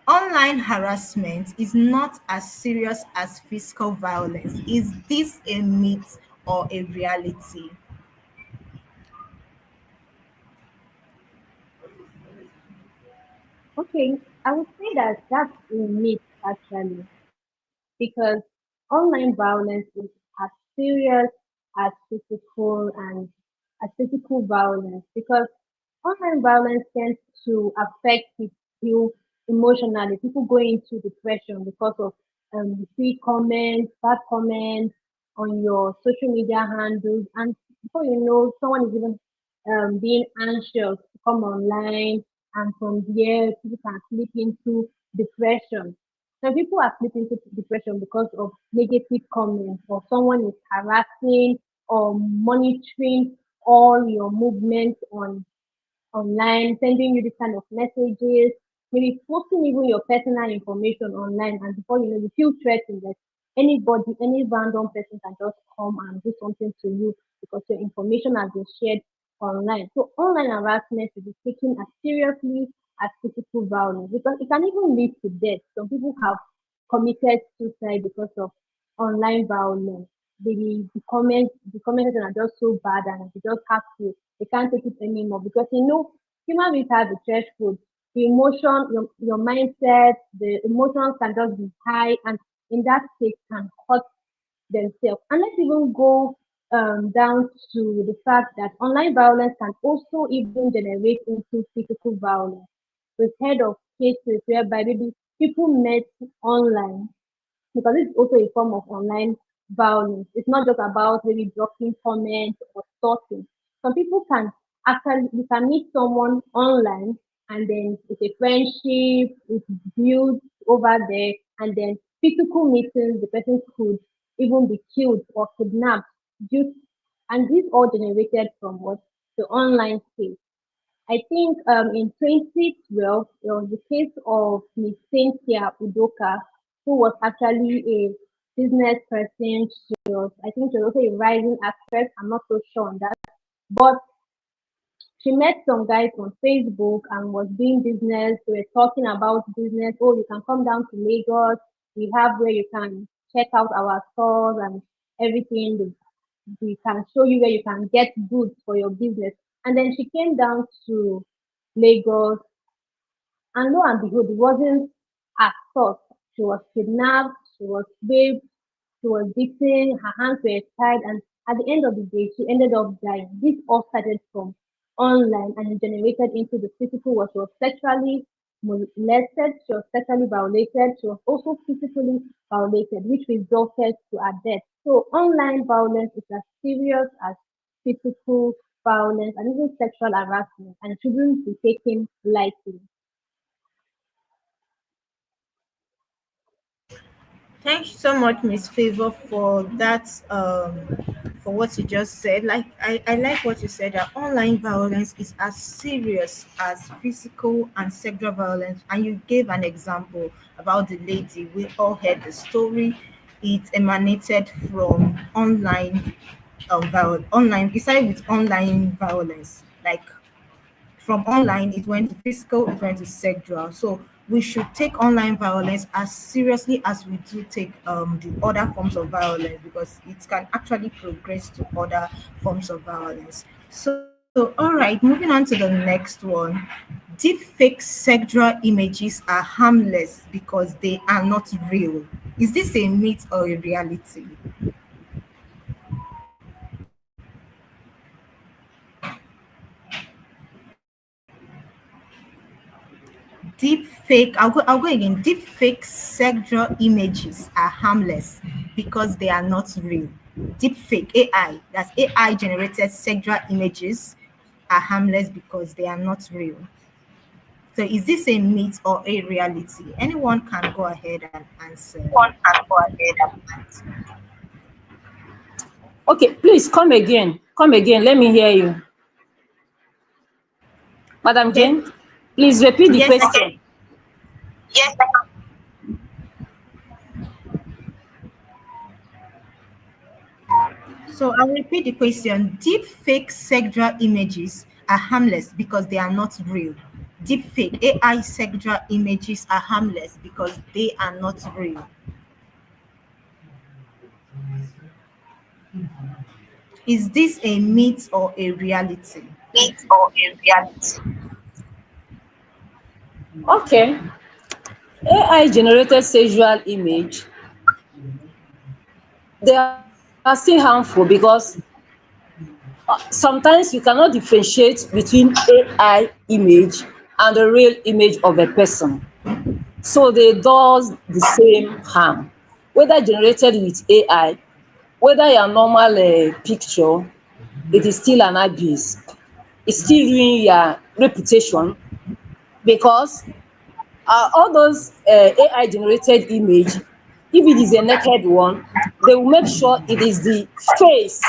online harassment is not as serious as physical violence. Is this a myth or a reality? Okay, I would say that that's a myth actually, because online violence is as serious as physical violence, because online violence tends to affect people emotionally. People go into depression because of you see comments, bad comments on your social media handles, and before you know, someone is even being anxious to come online, and from there, people can slip into depression. Some people are slipping into depression because of negative comments, or someone is harassing or monitoring all your movements online, sending you this kind of messages, maybe posting even your personal information online, and before you know, you feel threatened that anybody, any random person can just come and do something to you because your information has been shared online. So online harassment should be taken as seriously as physical violence, because it can even lead to death. Some people have committed suicide because of online violence. The comments are just so bad, and they just have to, they can't take it anymore, because human beings have a threshold. The emotion, your mindset, the emotions can just be high, and in that case can hurt themselves. And let's even go down to the fact that online violence can also even generate into physical violence. We've heard of cases whereby maybe people met online, because it's also a form of online violence. It's not just about maybe dropping comments or stalking. Some people can actually, you can meet someone online, and then it's a friendship, it's built over there, and then physical meetings, the person could even be killed or kidnapped due, and this all generated from what? The online space. I think in 2012, there was the case of Miss Cynthia Udoka, who was actually a business person. I think she was also a rising actress. I'm not so sure on that. But she met some guys on Facebook and was doing business. They were talking about business. Oh, you can come down to Lagos. We have where you can check out our stores and everything. We can show you where you can get goods for your business. And then she came down to Lagos, and lo and behold, it wasn't as thought. She was kidnapped, she was raped, she was beaten, her hands were tied, and at the end of the day, she ended up dying. This all started from online, and it generated into the physical, where she was sexually molested, she was sexually violated, she was also physically violated, which resulted to her death. So online violence is as serious as physical violence and even sexual harassment, and it shouldn't be taken lightly. Thank you so much, Miss Favor, for that. For what you just said. Like I like what you said that online violence is as serious as physical and sexual violence. And you gave an example about the lady. We all heard the story. It emanated from online violence. Online, besides with online violence, like from online it went to physical, it went to sexual. So we should take online violence as seriously as we do take the other forms of violence, because it can actually progress to other forms of violence. So all right, moving on to the next one. Deep fake sexual images are harmless because they are not real. Is this a myth or a reality? I'll go again. Deep fake sexual images are harmless because they are not real. Deep fake AI, that's AI generated sexual images, are harmless because they are not real. So is this a myth or a reality? Anyone can go ahead and answer. One can go ahead and answer. Okay, please come again. Come again. Let me hear you. Madam Okay. Jane, please repeat the Yes, I can. question. Okay. Yes, I can. So I'll repeat the question. Deep fake sexual images are harmless because they are not real. Deep fake AI sexual images are harmless because they are not real. Is this a myth or a reality? Myth or a reality? Okay. AI generated sexual image, they are still harmful because sometimes you cannot differentiate between AI image and the real image of a person. So they does the same harm. Whether generated with AI, whether your normal picture, it is still an abuse. It still ruin your reputation because all those AI generated image, if it is a naked one, they will make sure it is the face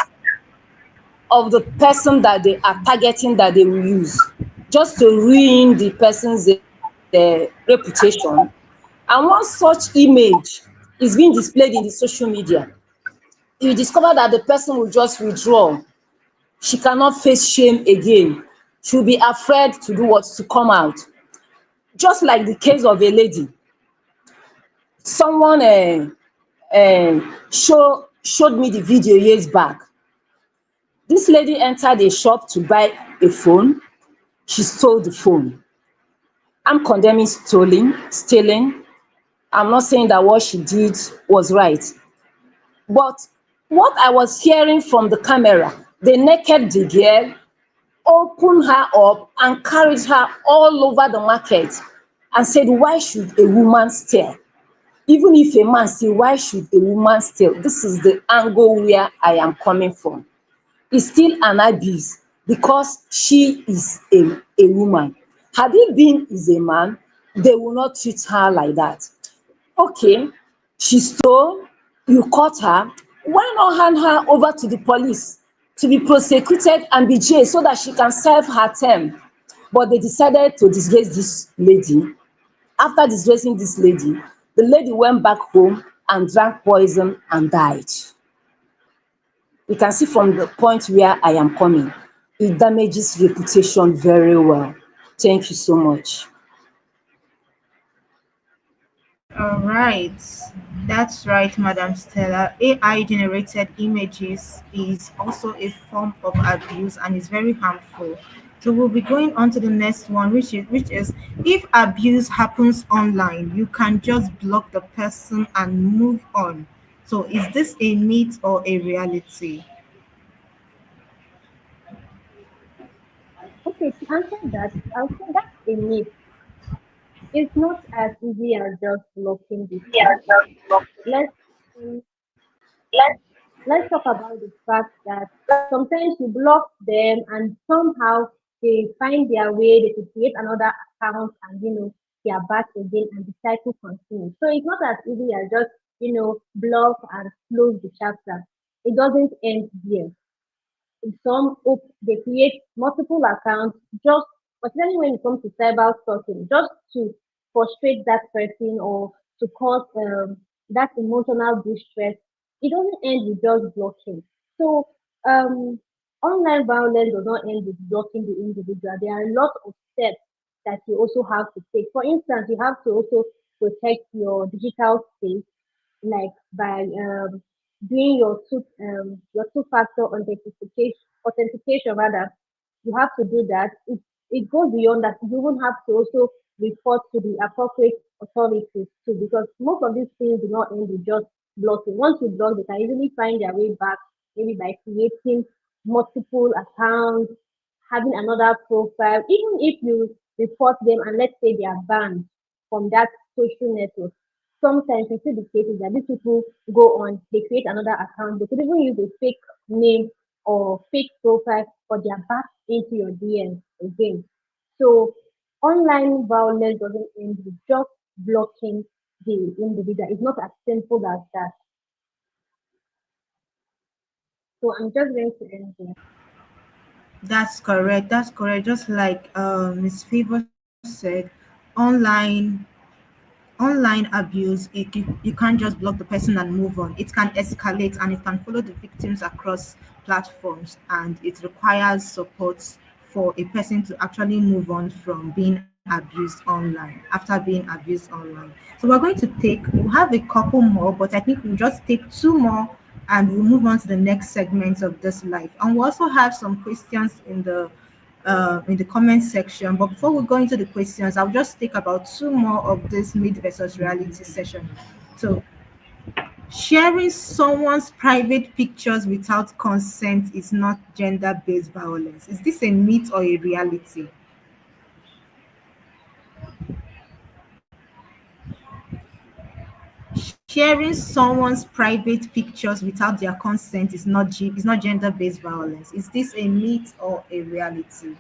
of the person that they are targeting that they will use, just to ruin the person's reputation. And once such image is being displayed in the social media, you discover that the person will just withdraw. She cannot face shame again. She will be afraid to do what? To come out. Just like the case of a lady. Someone showed me the video years back. This lady entered a shop to buy a phone. She stole the phone. I'm condemning stealing. I'm not saying that what she did was right. But what I was hearing from the camera, they naked the girl, opened her up and carried her all over the market and said, why should a woman steal? Even if a man steal, why should a woman steal? This is the angle where I am coming from. Is still an abuse because she is a woman. Had it been is a man, they will not treat her like that. Okay, she stole, you caught her, why not hand her over to the police to be prosecuted and be jailed so that she can serve her term? But they decided to disgrace this lady. After disgracing this lady, the lady went back home and drank poison and died. You can see from the point where I am coming, it damages reputation very well. Thank you so much. All right, that's right, Madam Stella. AI generated images is also a form of abuse and is very harmful. So we'll be going on to the next one, which is if abuse happens online, you can just block the person and move on. So is this a myth or a reality? Okay, to answer that, I'll say that's a myth. It's not as easy as just blocking the Yeah, person. just block. Let's um, Let's let's talk about the fact that sometimes you block them and somehow they find their way, they could create another account and they are back again and the cycle continues. So it's not as easy as just block and close the chapter. It doesn't end there. Some they create multiple accounts just, particularly when it comes to cyber stalking, just to frustrate that person or to cause that emotional distress. It doesn't end with just blocking. So um, online violence does not end with blocking the individual. There are a lot of steps that you also have to take. For instance, you have to also protect your digital space, like by doing your two-factor authentication rather. You have to do that. It goes beyond that. You even have to also report to the appropriate authorities too, because most of these things do not end with just blocking. Once you block, they can easily find their way back, maybe by creating multiple accounts, having another profile. Even if you report them and let's say they are banned from that social network, sometimes you see the cases that these people go on, they create another account. They could even use a fake name or fake profile, but they are back into your DM again. So online violence doesn't end with just blocking the individual. It's not as simple as that. So I'm just going to end there. That's correct. That's correct. Just like Miss Favor said, online online abuse, you can't just block the person and move on. It can escalate and it can follow the victims across platforms, and it requires support for a person to actually move on from being abused online after being abused online. So we're going to we'll have a couple more, but I think we'll just take two more and we'll move on to the next segment of this life. And we also have some questions in the comment section. But before we go into the questions, I'll just take about two more of this myth versus reality session. So, sharing someone's private pictures without consent is not gender-based violence. Is this a myth or a reality? Sharing someone's private pictures without their consent is not gender-based violence. Is this a myth or a reality?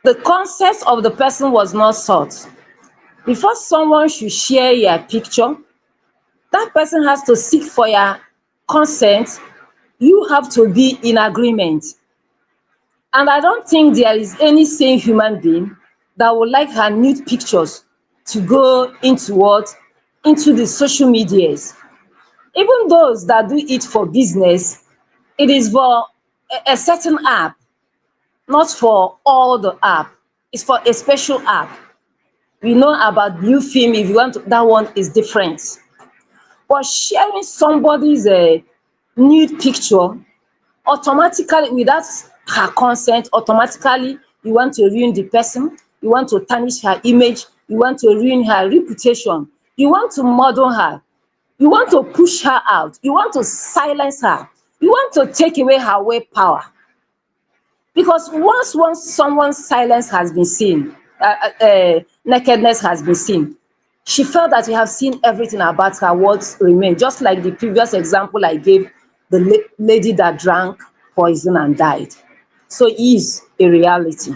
The consent of the person was not sought. Before someone should share your picture, that person has to seek for your consent. You have to be in agreement. And I don't think there is any sane human being that would like her nude pictures to go into what? Into the social medias. Even those that do it for business, it is for a certain app, not for all the app. It's for a special app. We know about blue film. If you want to, that one is different. But sharing somebody's nude picture automatically without her consent, automatically you want to ruin the person, you want to tarnish her image, you want to ruin her reputation, you want to murder her, you want to push her out, you want to silence her, you want to take away her way power. Because once someone's silence has been seen, nakedness has been seen, she felt that we have seen everything about her, what remained. Just like the previous example I gave, the lady that drank poison and died. So it is a reality.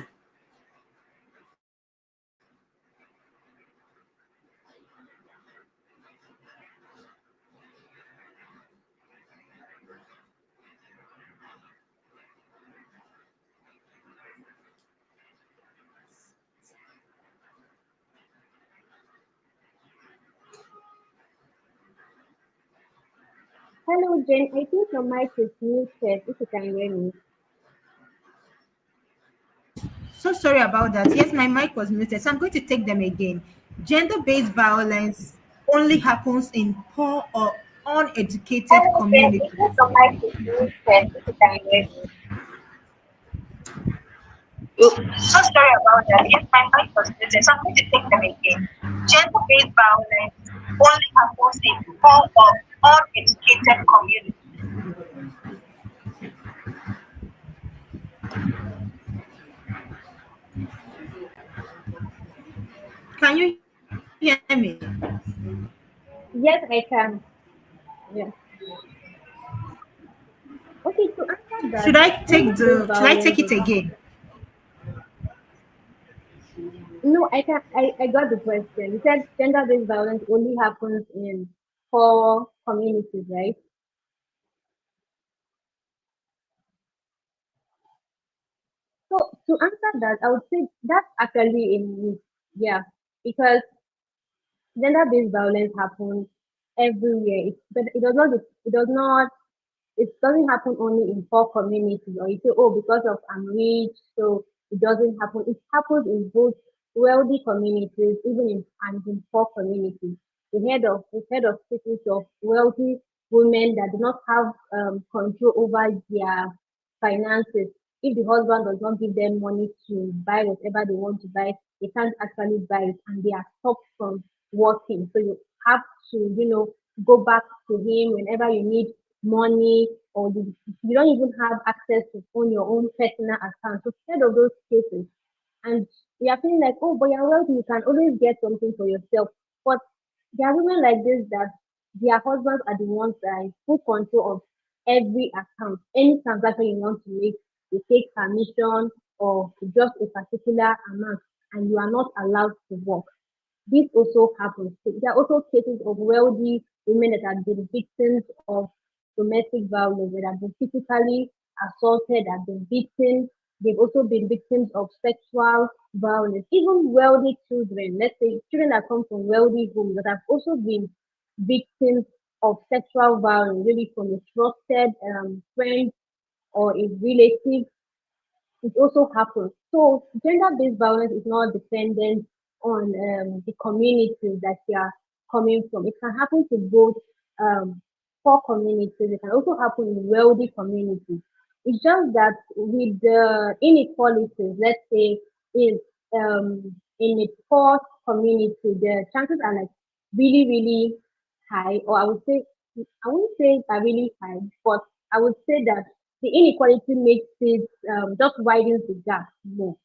Hello, Jen. I think your mic is muted. If you can hear me. So sorry about that. Yes, my mic was muted, so I'm going to take them again. Gender-based violence only happens in poor or uneducated Hello, Jen. I think communities. your mic is muted. If you can hear me. So sorry about that. Yes, my mic was muted, so I'm going to take them again. Gender-based violence only happens in poor or uneducated communities. Can you hear me? Yes, I can. Yeah. Okay, to answer that, Should I take gender-based it violence is again? I got the question. You said gender-based violence only happens in poor communities, right? So to answer that, I would say that's actually a myth. Yeah, because gender-based violence happens everywhere. But it doesn't happen only in poor communities, or you say, oh, because of I'm rich, so it doesn't happen. It happens in both wealthy communities, even in poor communities. We heard of cases of wealthy women that do not have control over their finances. If the husband does not give them money to buy whatever they want to buy, they can't actually buy it, and they are stopped from working. So you have to, go back to him whenever you need money, or you don't even have access to own your own personal account. So instead of those cases, and you are feeling like, oh, but you're wealthy, you can always get something for yourself. But there are women like this that their husbands are the ones that are in full control of every account. Any transaction you want to make, you take permission or just a particular amount, and you are not allowed to work. This also happens. There are also cases of wealthy women that have been victims of domestic violence, that have been physically assaulted, have been victims. They've also been victims of sexual violence. Even wealthy children, let's say children that come from wealthy homes, that have also been victims of sexual violence, maybe from a trusted friend or a relative. It also happens. So gender-based violence is not dependent on the communities that you are coming from. It can happen to both poor communities. It can also happen in wealthy communities. It's just that with the inequalities, let's say in in a poor community, the chances are like really, really high, or I wouldn't say are really high, but I would say that the inequality makes it just widens the gap more,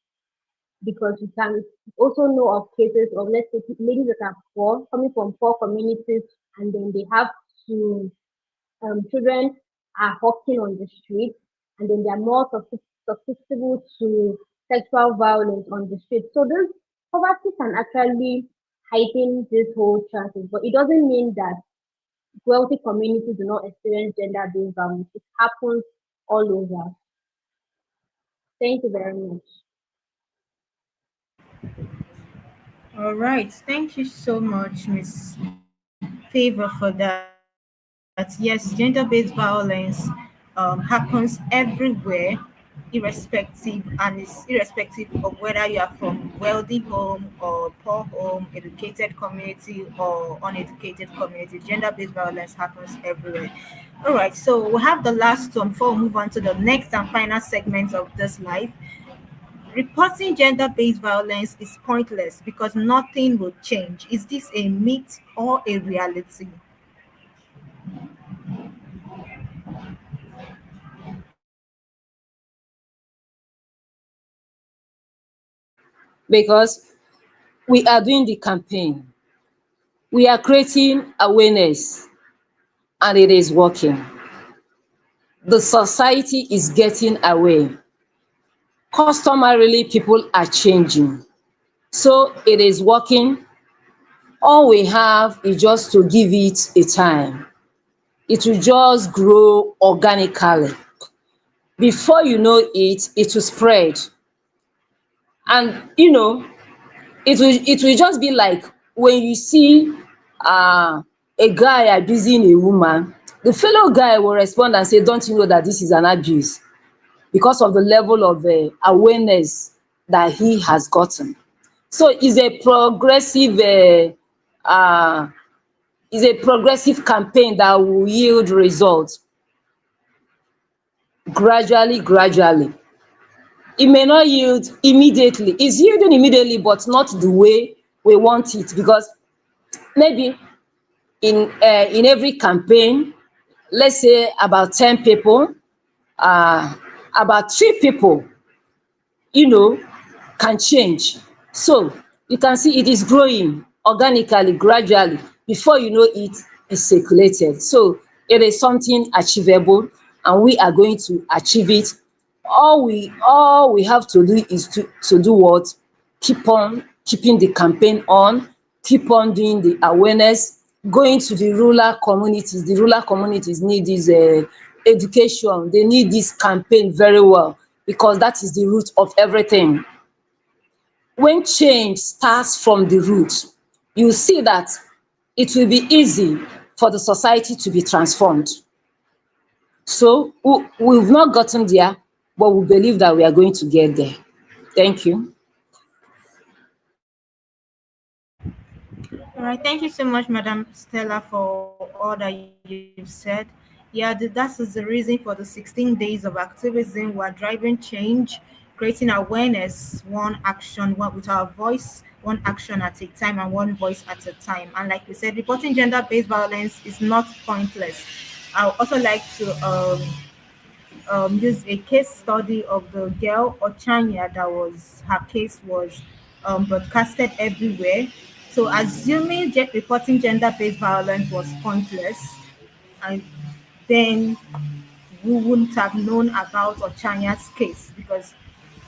because you can also know of cases of, let's say, ladies that are poor, coming from poor communities, and then they have to children are hawking on the street, and then they are more susceptible to sexual violence on the street. So this poverty can actually heighten this whole chances, but it doesn't mean that wealthy communities do not experience gender-based violence. It happens all over. Thank you very much. All right. Thank you so much, Miss Favor, for that. Yes, gender-based violence happens everywhere, irrespective, and it's irrespective of whether you are from wealthy home or poor home, educated community or uneducated community. Gender-based violence happens everywhere. All right, so we have the last one before we move on to the next and final segment of this life. Reporting gender-based violence is pointless because nothing will change. Is this a myth or a reality? because we are doing the campaign, we are creating awareness, and it is working. The society is getting aware. Customarily, people are changing. So it is working. All we have is just to give it a time. It will just grow organically. Before you know it, it will spread. And it will just be like when you see a guy abusing a woman, the fellow guy will respond and say, don't you know that this is an abuse? Because of the level of awareness that he has gotten. So uh, it's a progressive campaign that will yield results gradually, gradually. It may not yield immediately. It's yielding immediately, but not the way we want it, because maybe in every campaign, let's say about 10 people, about 3 people you know can change. So you can see it is growing organically, gradually. Before you know it, it's circulated. So it is something achievable, and we are going to achieve it. All we have to do is to do what? Keep keeping the campaign on, keep on doing the awareness, going to the rural communities. The rural communities need this education, they need this campaign very well, because that is the root of everything. When change starts from the root, you see that it will be easy for the society to be transformed. So we've not gotten there, but we believe that we are going to get there. Thank you. All right, thank you so much, Madam Stella, for all that you've said. Yeah, that is the reason for the 16 days of activism. We're driving change, creating awareness, one action, one with our voice, one action at a time, and one voice at a time. And like we said, reporting gender-based violence is not pointless. I would also like to use a case study of the girl Ochanya that was her case was broadcasted everywhere. So assuming reporting gender-based violence was pointless, and then we wouldn't have known about Ochanya's case because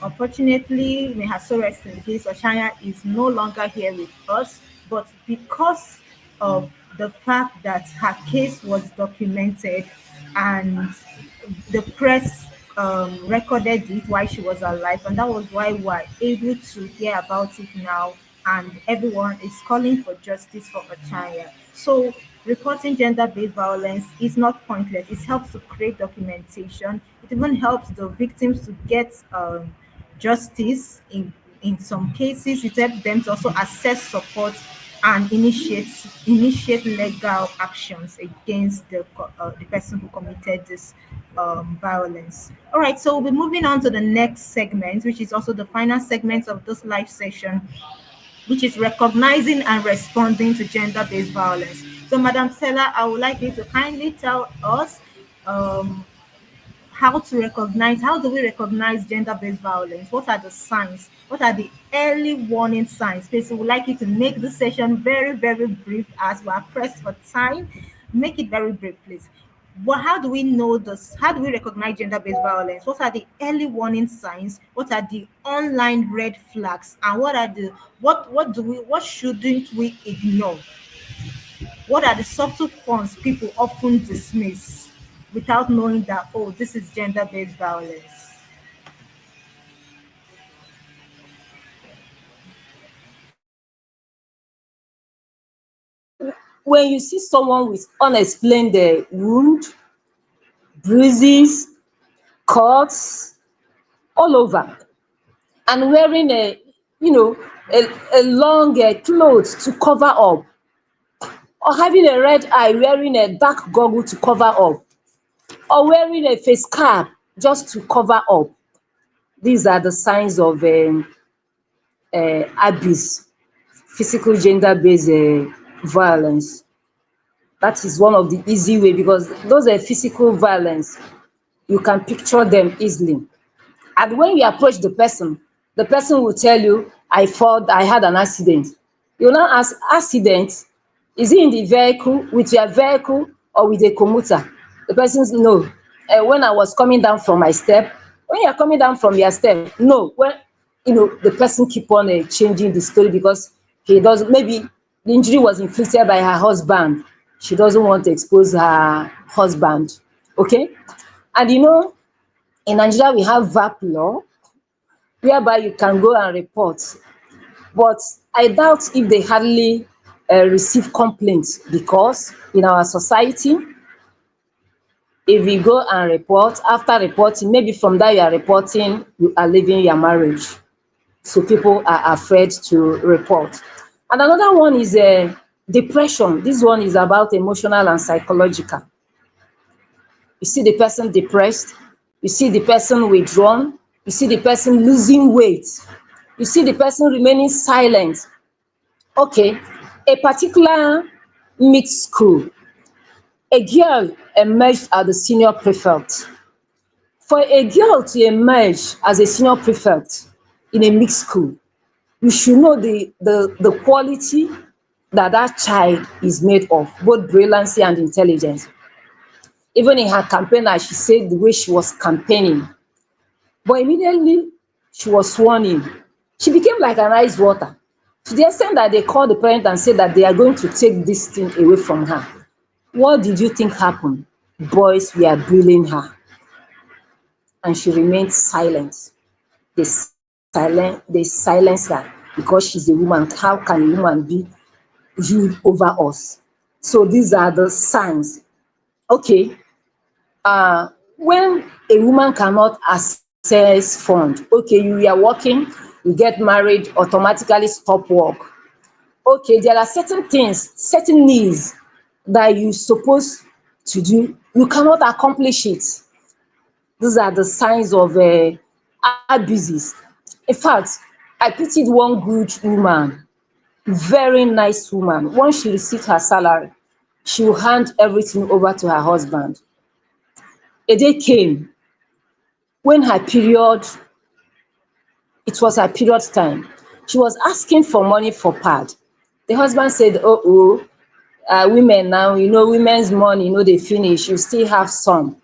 unfortunately, may her soul rest in peace, Ochanya is no longer here with us. But because of the fact that her case was documented and the press recorded it while she was alive, and that was why we're able to hear about it now, and everyone is calling for justice for Ochanya. So reporting gender-based violence is not pointless. It helps to create documentation. It even helps the victims to get justice in some cases. It helps them to also assess support and initiate legal actions against the person who committed this violence. All right, so we'll be moving on to the next segment, which is also the final segment of this live session, which is recognizing and responding to gender-based violence. So, Madam Stella, I would like you to kindly tell us um, how do we recognize gender-based violence? What are the signs? What are the early warning signs? Please, we would like you to make this session very, very brief as we are pressed for time. Make it very brief, please. How do we know this? How do we recognize gender-based violence? What are the early warning signs? What are the online red flags? And what shouldn't we ignore? What are the subtle forms people often dismiss without knowing that, oh, this is gender based violence? When you see someone with unexplained wound, bruises, cuts all over, and wearing a long cloth to cover up, or having a red eye, wearing a dark goggle to cover up, or wearing a face cap just to cover up, these are the signs of abuse, physical gender-based violence. That is one of the easy way, because those are physical violence, you can picture them easily. And when you approach the person will tell you, I fall, I had an accident. You now ask, accident? Is it in the vehicle, with your vehicle, or with a commuter? The person says, no. When I was coming down from my step, when you are coming down from your step, no. When the person keep on changing the story, because he doesn't, maybe the injury was inflicted by her husband. She doesn't want to expose her husband. Okay? And in Nigeria, we have VAP law, whereby you can go and report. But I doubt if they hardly receive complaints, because in our society, if you go and report, after reporting, maybe from that you are reporting, you are leaving your marriage. So people are afraid to report. And another one is depression. This one is about emotional and psychological. You see the person depressed, you see the person withdrawn, you see the person losing weight, you see the person remaining silent. Okay, a particular mixed school, a girl emerged as the senior prefect. For a girl to emerge as a senior prefect in a mixed school, you should know the quality that that child is made of, both brilliancy and intelligence. Even in her campaign, as she said, the way she was campaigning, but immediately she was sworn in, she became like an ice water. to the extent that they called the parent and said that they are going to take this thing away from her. What did you think happened? Boys were bullying her and she remained silent. They silence her because she's a woman. How can a woman be ruled over us? So these are the signs. Okay, when a woman cannot access fund, okay, you are working, you get married, automatically stop work. Okay, there are certain things, certain needs that you suppose to do, you cannot accomplish it. These are the signs of abuses. In fact, I pitied one good woman, very nice woman. Once she received her salary, she will hand everything over to her husband. A day came when her period, it was her period time. She was asking for money for pad. The husband said, oh, women now, women's money, they finish, you still have some.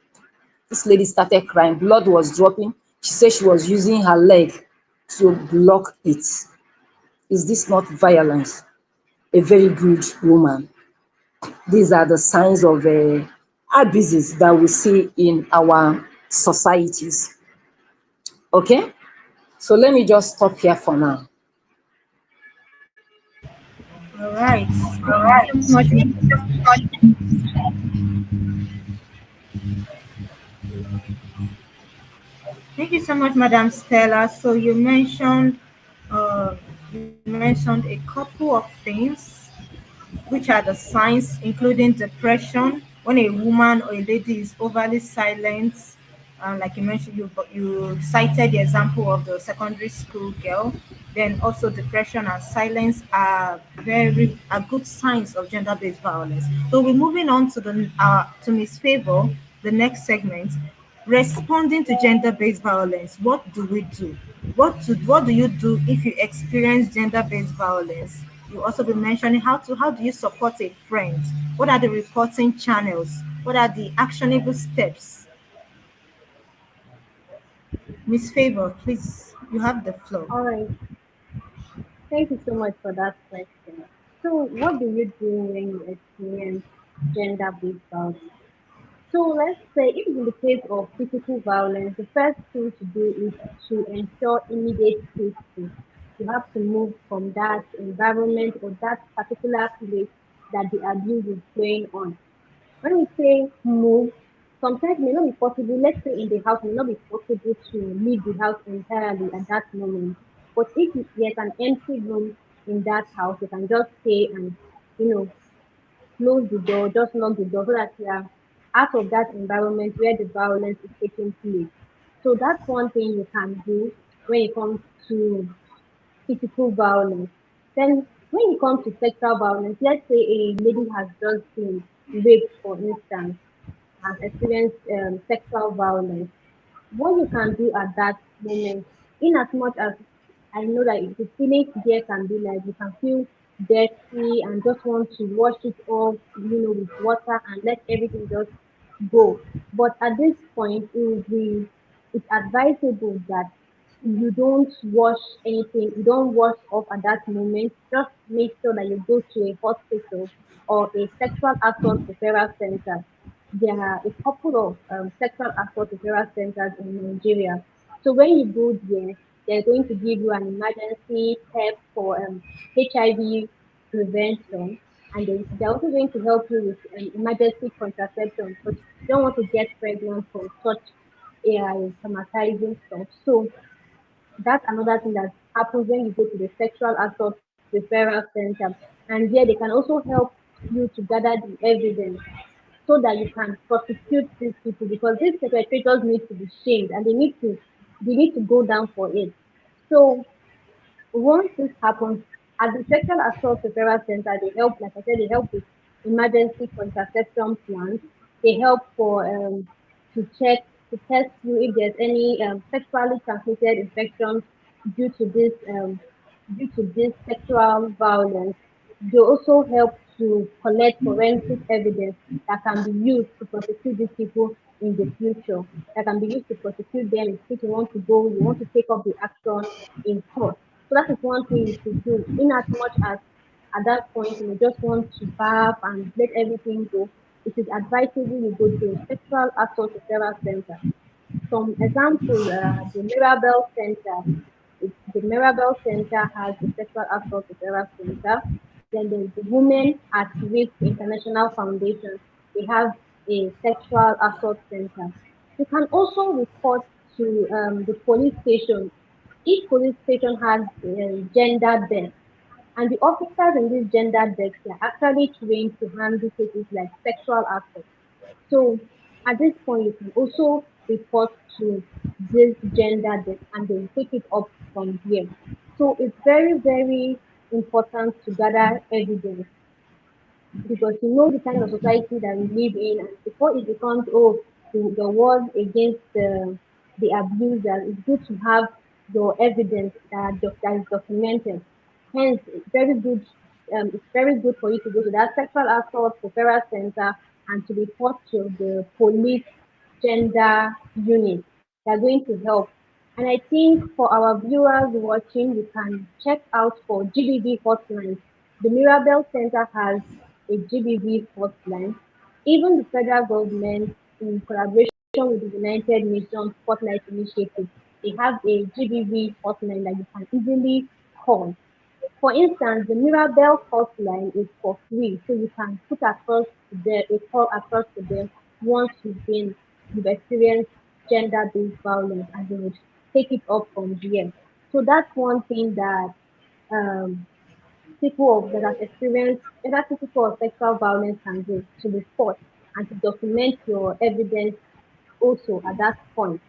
This lady started crying, blood was dropping. She said she was using her leg to block it. Is this not violence? A very good woman. These are the signs of abuses that we see in our societies. Okay, so let me just stop here for now. All right. All Thank you right. so much. Thank you so much, Madam Stella. So uh, you mentioned a couple of things, which are the signs, including depression, when a woman or a lady is overly silent. Like you mentioned, you cited the example of the secondary school girl. Then also depression and silence are good signs of gender-based violence. So we're moving on to the to Miss Favor, the next segment. Responding to gender-based violence, what do we do? What do you do if you experience gender-based violence? You also be mentioning how do you support a friend? What are the reporting channels? What are the actionable steps? Miss Favor, please, you have the floor. All right. Thank you so much for that question. So, what do you do when you experience gender-based violence? So, let's say if in the case of physical violence, the first thing to do is to ensure immediate safety. You have to move from that environment or that particular place that the abuse is going on. When we say move, sometimes it may not be possible, let's say in the house, it may not be possible to leave the house entirely at that moment. But if there's an empty room in that house, you can just stay and, you know, close the door, just lock the door so that you are out of that environment where the violence is taking place. So that's one thing you can do when it comes to physical violence. Then when it comes to sexual violence, let's say a lady has just been raped, for instance, has experienced sexual violence, what you can do at that moment, in as much as I know that the feelings there can be like you can feel dirty and just want to wash it off, with water and let everything just go. But at this point, it's advisable that you don't wash anything, you don't wash off at that moment. Just make sure that you go to a hospital or a sexual assault referral center. There are a couple of sexual assault referral centers in Nigeria. So when you go there, they're going to give you an emergency PEP for HIV prevention, and they're also going to help you with emergency contraception because you don't want to get pregnant from such a traumatizing stuff. So that's another thing that happens when you go to the sexual assault referral center. And there they can also help you to gather the evidence so that you can prosecute these people because these perpetrators need to be shamed and they need to go down for it. So once this happens, at the sexual assault referral center, they help, like I said, they help with emergency contraception plans. They help for to check to test you if there's any sexually transmitted infections due to this sexual violence. They also help to collect forensic evidence that can be used to prosecute these people in the future. That can be used to prosecute them if you want to take up the action in court. So that is one thing you could do. In as much as at that point you may just want to bath and let everything go, it is advisable you go to a sexual assault referral center. Some example, the Mirabel Center. The Mirabel Center has a sexual assault referral center. Then there's the Women at Risk International Foundation. They have a sexual assault center. You can also report to the police station. Each police station has a gender desk, and the officers in this gender desk are actually trained to handle cases like sexual assault. So at this point, you can also report to this gender desk and then take it up from here. So it's very, very important to gather evidence because you know the kind of society that we live in, and before it becomes the war against the abuser, it's good to have your evidence that is documented. Hence, it's very good for you to go to that sexual assault referral center and to report to the police gender unit. They're going to help. And I think for our viewers watching, you can check out for GBV hotlines. The Mirabel Center has a GBV hotline. Even the federal government, in collaboration with the United Nations Spotlight Initiative, they have a GBV hotline that you can easily call. For instance, the Mirabel hotline is for free, so you can put across a call across to them once you've experienced gender-based violence, and they would take it up from here. So that's one thing that um, that have experienced either physical or sexual violence can do to report and to document your evidence also at that point.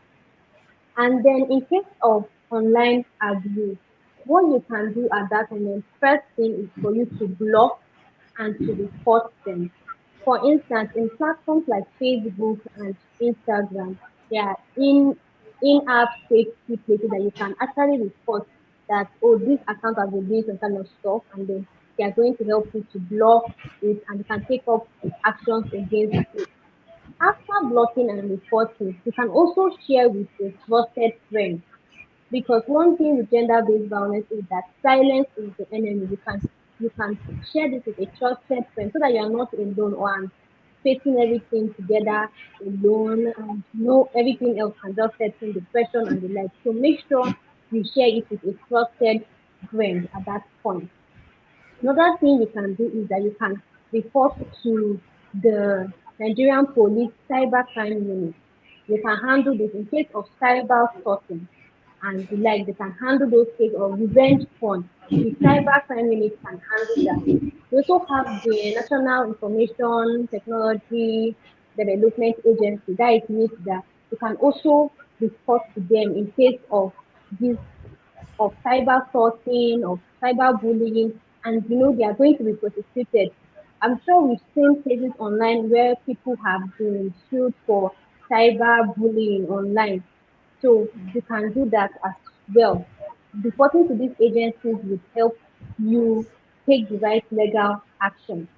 And then in case of online abuse, what you can do at that moment, first thing is for you to block and to report them. For instance, in platforms like Facebook and Instagram, there are in-app safety places that you can actually report that, oh, this account has been doing some kind of stuff, and then they are going to help you to block it and you can take up actions against it. After blocking and reporting, you can also share with a trusted friend because one thing with gender-based violence is that silence is the enemy. You can share this with a trusted friend so that you are not alone or facing everything together alone and everything else can just set in depression and the like. So make sure you share it with a trusted friend at that point. Another thing you can do is that you can report to the Nigerian Police Cybercrime Unit. They can handle this in case of cyber stalking and the like. They can handle those cases of revenge porn. The cybercrime unit can handle that. We also have the National Information Technology Development Agency. That is NITDA. You can also report to them in case of this of cyber stalking, of cyber bullying, and they are going to be prosecuted. I'm sure we've seen cases online where people have been sued for cyber bullying online. So you can do that as well. Reporting to these agencies would help you take the right legal action.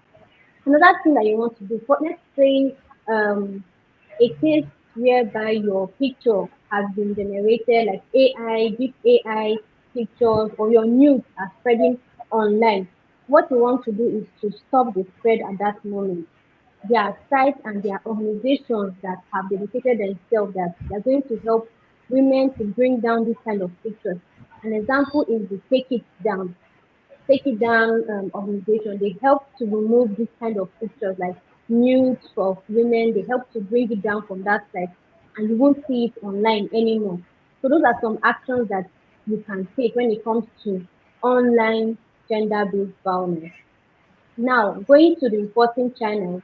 Another thing that you want to do, for let's say a case whereby your picture has been generated like AI, deep AI pictures, or your news are spreading online. What you want to do is to stop the spread at that moment. There are sites and there are organizations that have dedicated themselves that they are going to help women to bring down this kind of pictures. An example is the Take It Down organization. They help to remove this kind of pictures like nudes of women. They help to bring it down from that site and you won't see it online anymore. So those are some actions that you can take when it comes to online gender-based violence. Now, going to the reporting channels,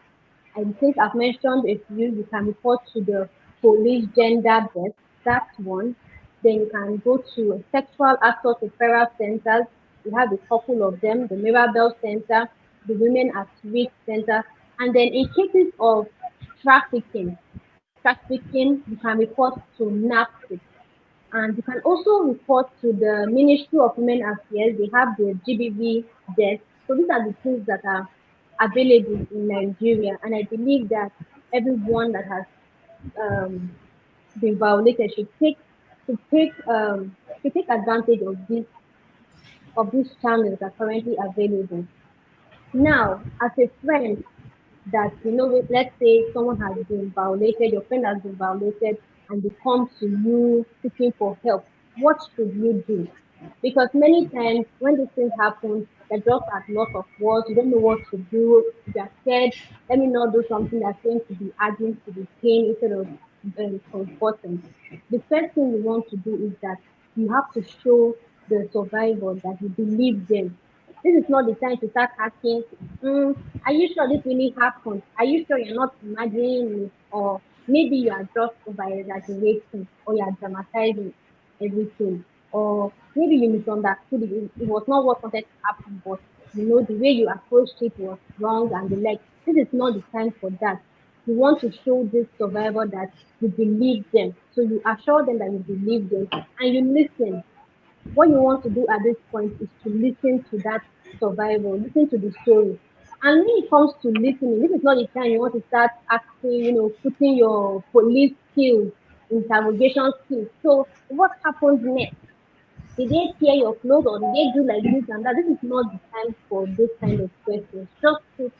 I think I've mentioned a few. You can report to the police gender desk. That's one. Then you can go to sexual assault referral centers. We have a couple of them, the Mirabel Center, the Women at Risk Center. And then in cases of trafficking, you can report to NAPSIP. And you can also report to the Ministry of Women Affairs. They have the GBV desk. So these are the tools that are available in Nigeria. And I believe that everyone that has um, been violated should take advantage of this of these channels are currently available. Now, as a friend, that let's say someone has been violated, your friend has been violated, and they come to you seeking for help, what should you do? Because many times when these things happen, they're just at loss of words, you don't know what to do, you're scared, let me not do something that's going to be adding to the pain instead of comforting. The first thing you want to do is that you have to show the survivor that you believe them. This is not the time to start asking, are you sure this really happened? Are you sure you're not imagining it? Or maybe you are just over exaggerating or you are dramatizing everything. Or maybe you misunderstood it. It was not what wanted to happen, but the way you approached it was wrong and the like. This is not the time for that. You want to show this survivor that you believe them. So you assure them that you believe them and you listen. What you want to do at this point is to listen to that survival, listen to the story. And when it comes to listening, this is not the time you want to start asking, putting your police skills, interrogation skills. So what happens next? Did they tear your clothes or did they do like this and that? This is not the time for this kind of questions. Just sit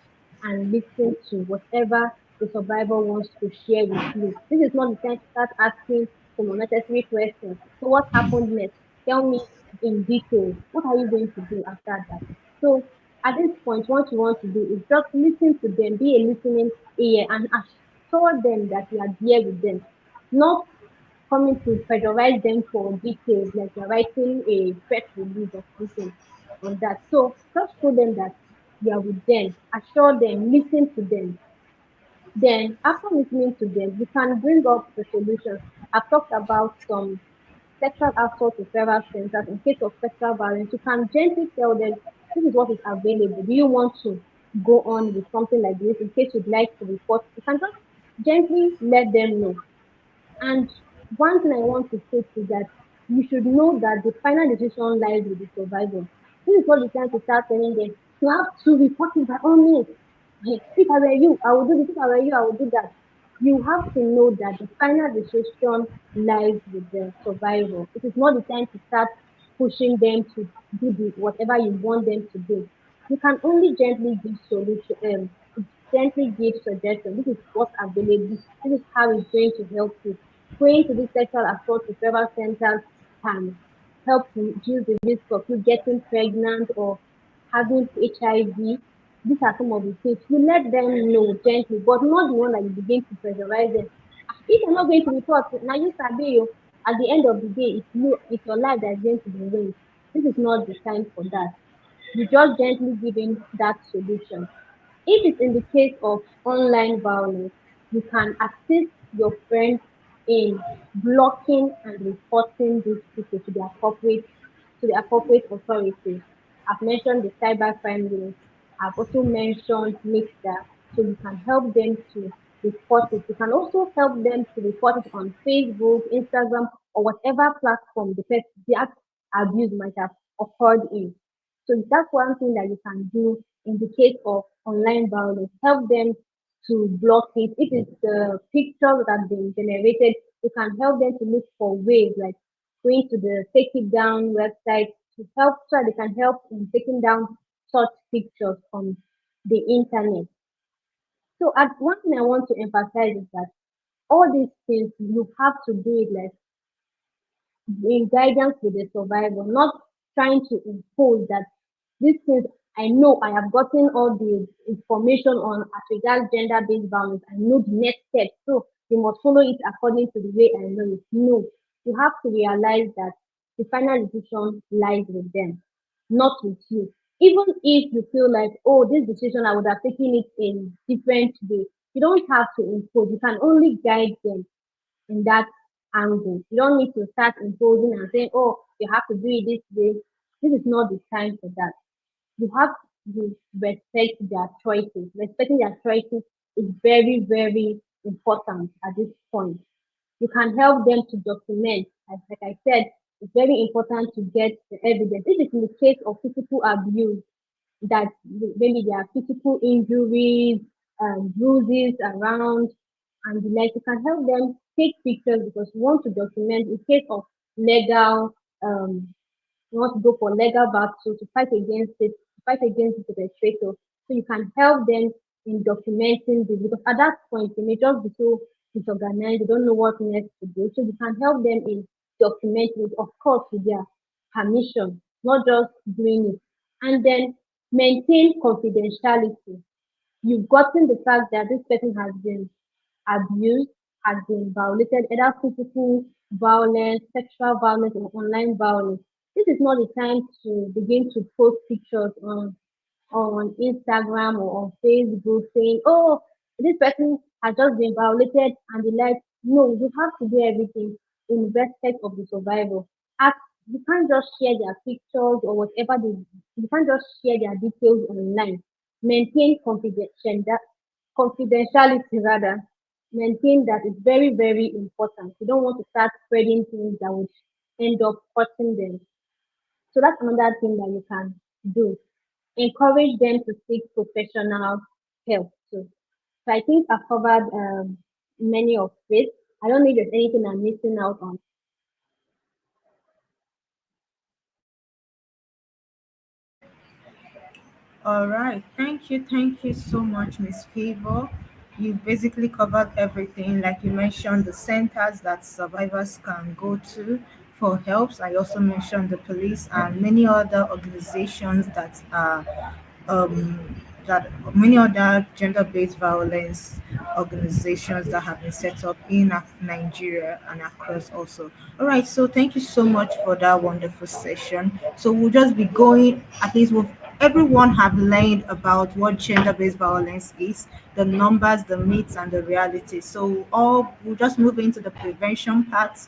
and listen to whatever the survivor wants to share with you. This is not the time to start asking some unnecessary questions. So what happened next? Tell me in detail. What are you going to do after that? So at this point, what you want to do is just listen to them, be a listening ear and assure them that you are there with them. Not coming to pressurize them for details, like you're writing a press release or something on that. So just show them that you are with them, assure them, listen to them. Then after listening to them, you can bring up the solutions. I've talked about some sexual assault referral centers in case of sexual violence. You can gently tell them this is what is available. Do you want to go on with something like this in case you'd like to report? You can just gently let them know. And one thing I want to state is that you should know that the final decision lies with the survivor. This is not the time to start telling them, you have to report it by all means. If I were you, I would do this. If I were you, I would do that. You have to know that the final decision lies with the survivor. It is not the time to start pushing them to do whatever you want them to do. You can only gently give solution, gently give suggestions. This is what's available. This is how it's going to help you. Going to these sexual assault referral centers can help reduce the risk of you getting pregnant or having HIV. These are some of the things. You let them know gently, but not the one that you begin to pressurize them. If you're not going to report, now you sabi you. At the end of the day, it's your life that's going to be ruined. This is not the time for that. You just gently giving that solution. If it's in the case of online violence, you can assist your friend in blocking and reporting these people to the appropriate authorities. I've mentioned the cybercrime unit. I've also mentioned NICTA, so you can help them to report it. You can also help them to report it on Facebook, Instagram, or whatever platform the abuse might have occurred in. So that's one thing that you can do in the case of online violence. Help them to block it. If it's the pictures that have been generated, you can help them to look for ways like going to the Take It Down website to help so that they can help in taking down such pictures on the internet. So one thing I want to emphasize is that all these things you have to do it like in guidance with the survivor, not trying to impose that these things I know I have gotten all the information on as regards gender-based violence. I know the next step. So you must follow it according to the way I know it. No. You have to realize that the final decision lies with them, not with you. Even if you feel like, oh, this decision I would have taken it in different way. You don't have to impose. You can only guide them in that angle. You don't need to start imposing and saying, oh, you have to do it this way. This is not the time for that. You have to respect their choices. Respecting their choices is very, very important at this point. You can help them to document. Like I said, it's very important to get the evidence. If it's in the case of physical abuse, that maybe there are physical injuries, bruises around, and the like. You can help them take pictures because you want to document in case of legal you want to go for legal battle to fight against it, to fight against the perpetrator. So you can help them in documenting this because at that point they may just be so disorganized, they don't know what next to do. So you can help them in documenting it, of course, with their permission, not just doing it. And then maintain confidentiality. You've gotten the fact that this person has been abused, has been violated, either physical violence, sexual violence, or online violence. This is not the time to begin to post pictures on Instagram or on Facebook saying, oh, this person has just been violated and the like. No, you have to do everything in respect of the survivor. Ask, you can't just share their pictures or whatever they, you can't just share their details online. Maintain confidentiality rather. Maintain that is very, very important. You don't want to start spreading things that would end up hurting them. So that's another thing that you can do. Encourage them to seek professional help too. So I think I've covered many of it. I don't know if there's anything I'm missing out on. All right. Thank you so much, Miss Favor. You've basically covered everything. Like you mentioned, the centers that survivors can go to for helps. I also mentioned the police and many other organizations um, that many other gender-based violence organizations that have been set up in Nigeria and across also. All right, so thank you so much for that wonderful session. So we'll just be going, at least with everyone have learned about what gender-based violence is, the numbers, the myths, and the reality. So all we'll just move into the prevention part.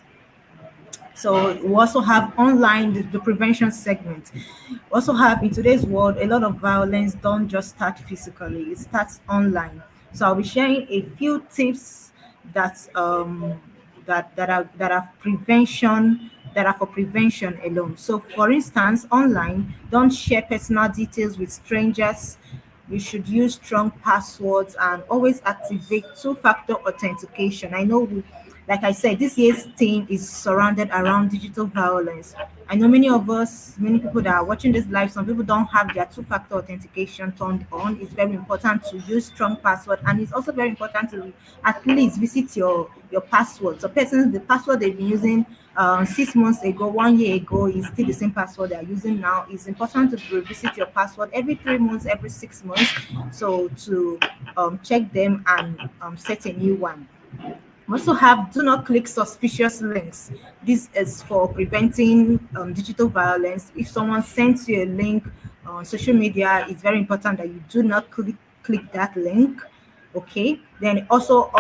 So we also have online the prevention segment. We also have in today's world a lot of violence don't just start physically, it starts online. So I'll be sharing a few tips that are prevention that are for prevention alone. So for instance, online, don't share personal details with strangers. You should use strong passwords and always activate two-factor authentication. I know like I said, this year's theme is surrounded around digital violence. I know many of us, many people that are watching this live, some people don't have their two-factor authentication turned on. It's very important to use strong password, and it's also very important to at least visit your password. So persons, the password they've been using 6 months ago, 1 year ago, is still the same password they're using now. It's important to revisit your password every 3 months, every 6 months, so to check them and set a new one. We also have do not click suspicious links. This is for preventing digital violence. If someone sends you a link on social media, it's very important that you do not click that link. Okay. Then also,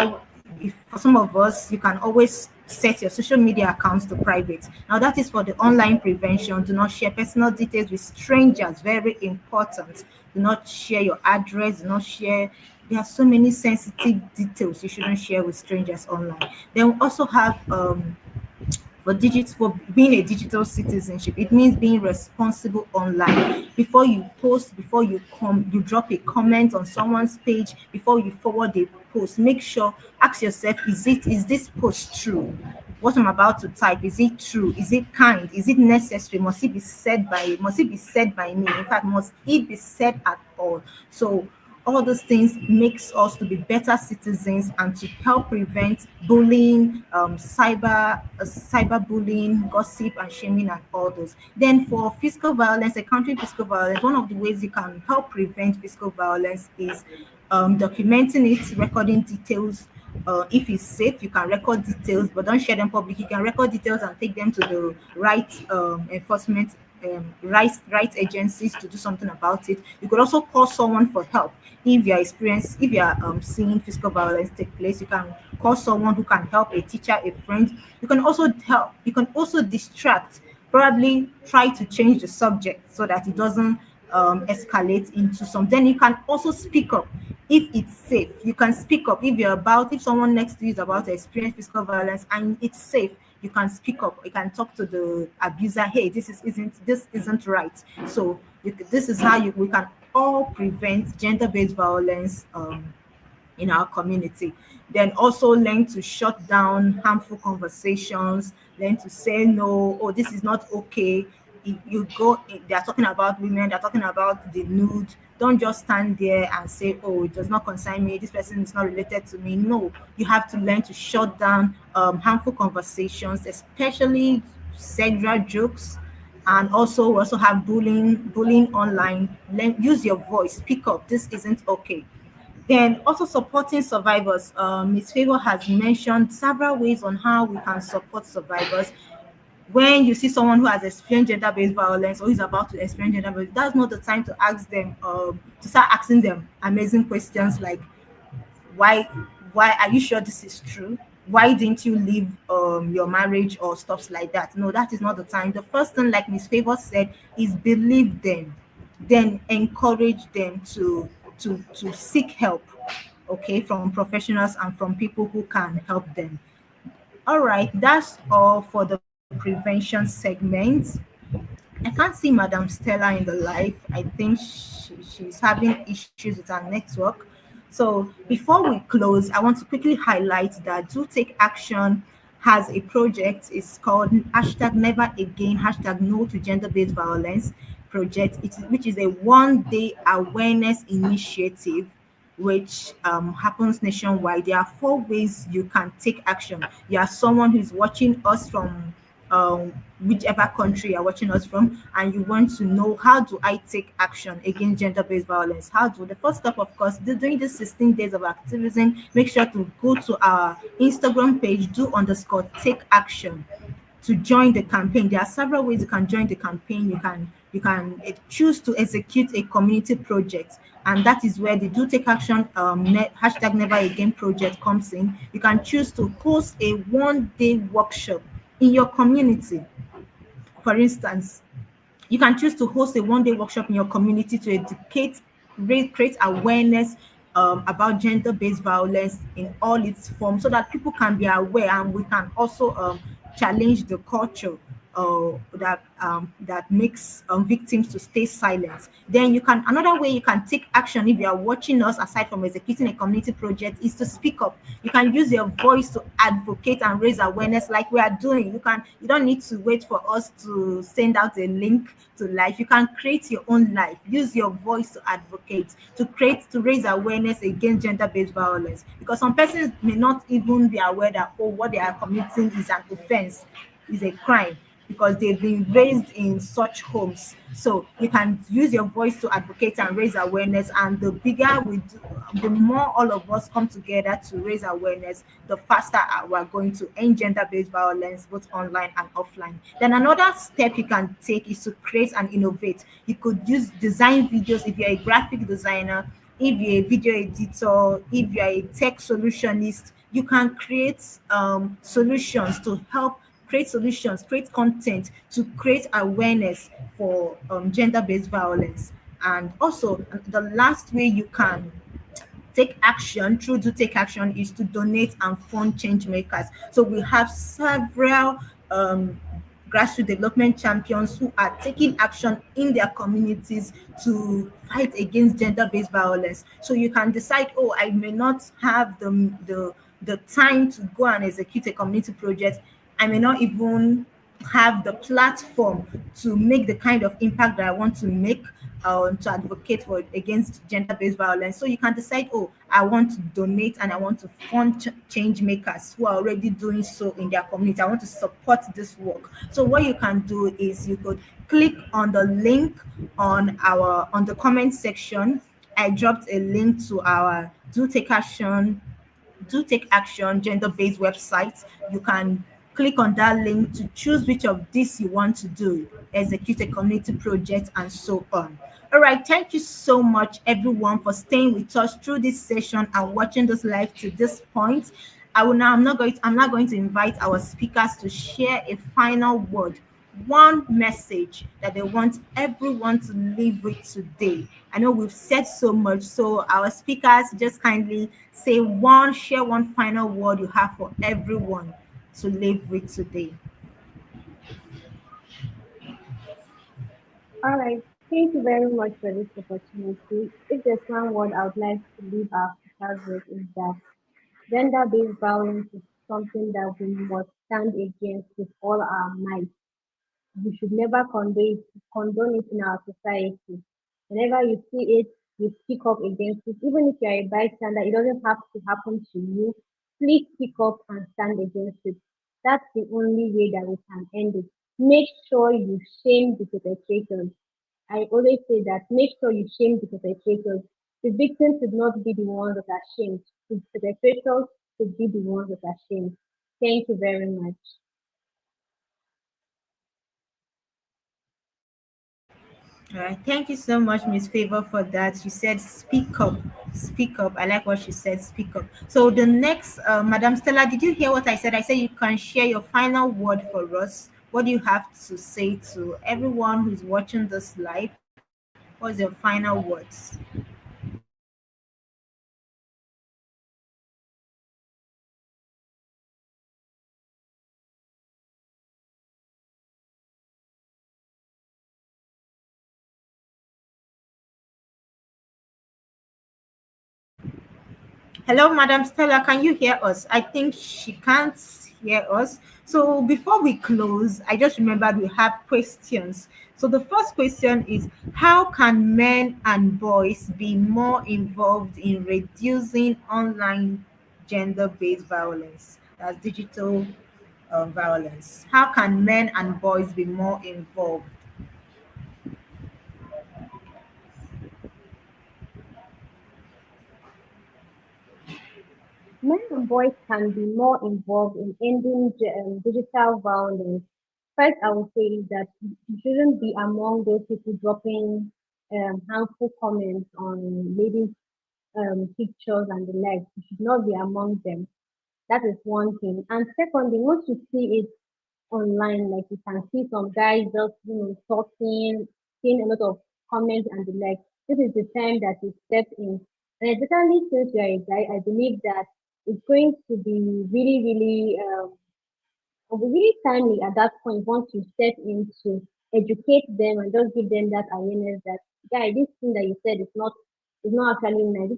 if for some of us, you can always set your social media accounts to private. Now that is for the online prevention. Do not share personal details with strangers. Very important. Do not share your address. Do not share, there are so many sensitive details you shouldn't share with strangers online. Then we also have for being a digital citizenship, it means being responsible online. Before you post, before you drop a comment on someone's page, before you forward a post, make sure, ask yourself, is this post true? What I'm about to type, is it true? Is it kind? Is it necessary? Must it be said by me? In fact, must it be said at all? So all those things makes us to be better citizens and to help prevent bullying, cyber bullying, gossip and shaming and all those. Then for physical violence, encountering physical violence, one of the ways you can help prevent physical violence is documenting it, recording details. If it's safe, you can record details, but don't share them public. You can record details and take them to the right enforcement right agencies to do something about it. You could also call someone for help if you are seeing physical violence take place. You can call someone who can help, a teacher, a friend. You can also help. You can also distract. Probably try to change the subject so that it doesn't escalate into some. Then you can also speak up if it's safe. You can speak up if someone next to you is about to experience physical violence and it's safe. You can speak up. You can talk to the abuser. Hey, this isn't right. So this is how we can all prevent gender-based violence in our community. Then also learn to shut down harmful conversations, learn to say no, oh, this is not okay. if you go, if they are talking about women, they're talking about the nude. Don't just stand there and say, "Oh, it does not concern me. This person is not related to me." No, you have to learn to shut down harmful conversations, especially sexual jokes, and also have bullying online. Use your voice, speak up. This isn't okay. Then also supporting survivors. Ms. Favor has mentioned several ways on how we can support survivors. When you see someone who has experienced gender-based violence or is about to experience gender-based, that's not the time to ask them to start asking them amazing questions like why why are you sure this is true? Why didn't you leave your marriage or stuff like that? No, that is not the time. The first thing, like Miss Favor said, is believe them, then encourage them to seek help, okay, from professionals and from people who can help them. All right, that's all for the prevention segment. I can't see Madam Stella in the live. I think she's having issues with her network. So before we close, I want to quickly highlight that Do Take Action has a project. It's called hashtag Never Again, hashtag No to Gender-Based Violence project, which is a one-day awareness initiative which happens nationwide. There are four ways you can take action. You are someone who's watching us from whichever country you're watching us from, and you want to know how do I take action against gender-based violence. How do the first step, of course, during the 16 days of activism, make sure to go to our Instagram page, do underscore take action to join the campaign. There are several ways you can join the campaign. You can choose to execute a community project, and that is where the Do Take Action hashtag Never Again project comes in. You can choose to host a one-day workshop in your community. For instance, you can choose to host a one-day workshop in your community to educate, create awareness about gender-based violence in all its forms, so that people can be aware, and we can also challenge the culture that makes victims to stay silent. Then you can another way you can take action if you are watching us, aside from executing a community project, is to speak up. You can use your voice to advocate and raise awareness, like we are doing. You don't need to wait for us to send out a link to life. You can create your own life. Use your voice to advocate, to raise awareness against gender-based violence. Because some persons may not even be aware that what they are committing is an offense, is a crime, because they've been raised in such homes. So you can use your voice to advocate and raise awareness. And the bigger we do, the more all of us come together to raise awareness, the faster we're going to end gender-based violence, both online and offline. Then another step you can take is to create and innovate. You could use design videos if you're a graphic designer, if you're a video editor, if you're a tech solutionist. You can create solutions to help create solutions, create content to create awareness for gender-based violence. And also, the last way you can take action through Do Take Action is to donate and fund change makers. So we have several grassroots development champions who are taking action in their communities to fight against gender-based violence. So you can decide, oh, I may not have the time to go and execute a community project. I may not even have the platform to make the kind of impact that I want to make, to advocate for against gender-based violence. So you can decide, oh, I want to donate and I want to fund change makers who are already doing so in their community. I want to support this work. So what you can do is you could click on the link on the comment section. I dropped a link to our Do Take Action gender-based website. You can click on that link to choose which of these you want to do, execute a community project, and so on. All right, thank you so much, everyone, for staying with us through this session and watching this live to this point. I'm not going to invite our speakers to share a final word, one message that they want everyone to live with today. I know we've said so much, so our speakers just kindly share one final word you have for everyone to live with today. All right. Thank you very much for this opportunity. If there's one word I would like to leave our speakers with is that gender-based violence is something that we must stand against with all our might. we should never condone it in our society. Whenever you see it, you speak up against it. Even if you are a bystander, it doesn't have to happen to you. Please speak up and stand against it. That's the only way that we can end it. Make sure you shame the perpetrators. I always say that make sure you shame the perpetrators. The victims should not be the ones that are shamed. The perpetrators should be the ones that are shamed. Thank you very much. All right. Thank you so much, Miss Favor, for that. You said speak up. Speak up. I like what she said. Speak up. So the next, Madam Stella, did you hear what I said? I said you can share your final word for us. What do you have to say to everyone who's watching this live? What's your final words? Hello, Madam Stella. Can you hear us? I think she can't hear us. So before we close, I just remembered we have questions. So the first question is, how can men and boys be more involved in reducing online gender-based violence? That's digital violence. How can men and boys be more involved? Men and boys can be more involved in ending digital violence. First, I would say is that you shouldn't be among those people dropping harmful comments on ladies' pictures and the like. You should not be among them. That is one thing. And secondly, once you see it online, like you can see some guys just talking, seeing a lot of comments and the like. This is the time that you step in. And especially since you are a guy, I believe that it's going to be really, really will be really timely at that point once you step in to educate them and just give them that awareness that guy, this thing that you said is not actually nice.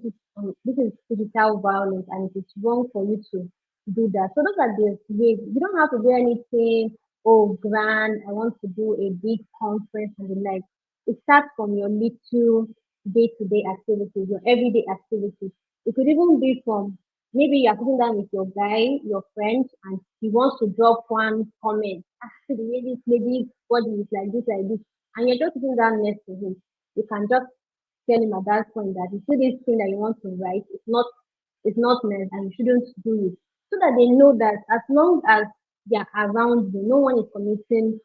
This is digital violence and it's wrong for you to do that. So those are the ways. You don't have to do anything, oh grand, I want to do a big conference and the like. It starts from your little day-to-day activities, your everyday activities. It could even be from maybe you're sitting down with your guy, your friend, and he wants to drop one comment. The way this lady body is like this, and you're just sitting down next to him. You can just tell him at that point that you see this thing that you want to write, it's not nice and you shouldn't do it. So that they know that as long as they're around you, no one is committing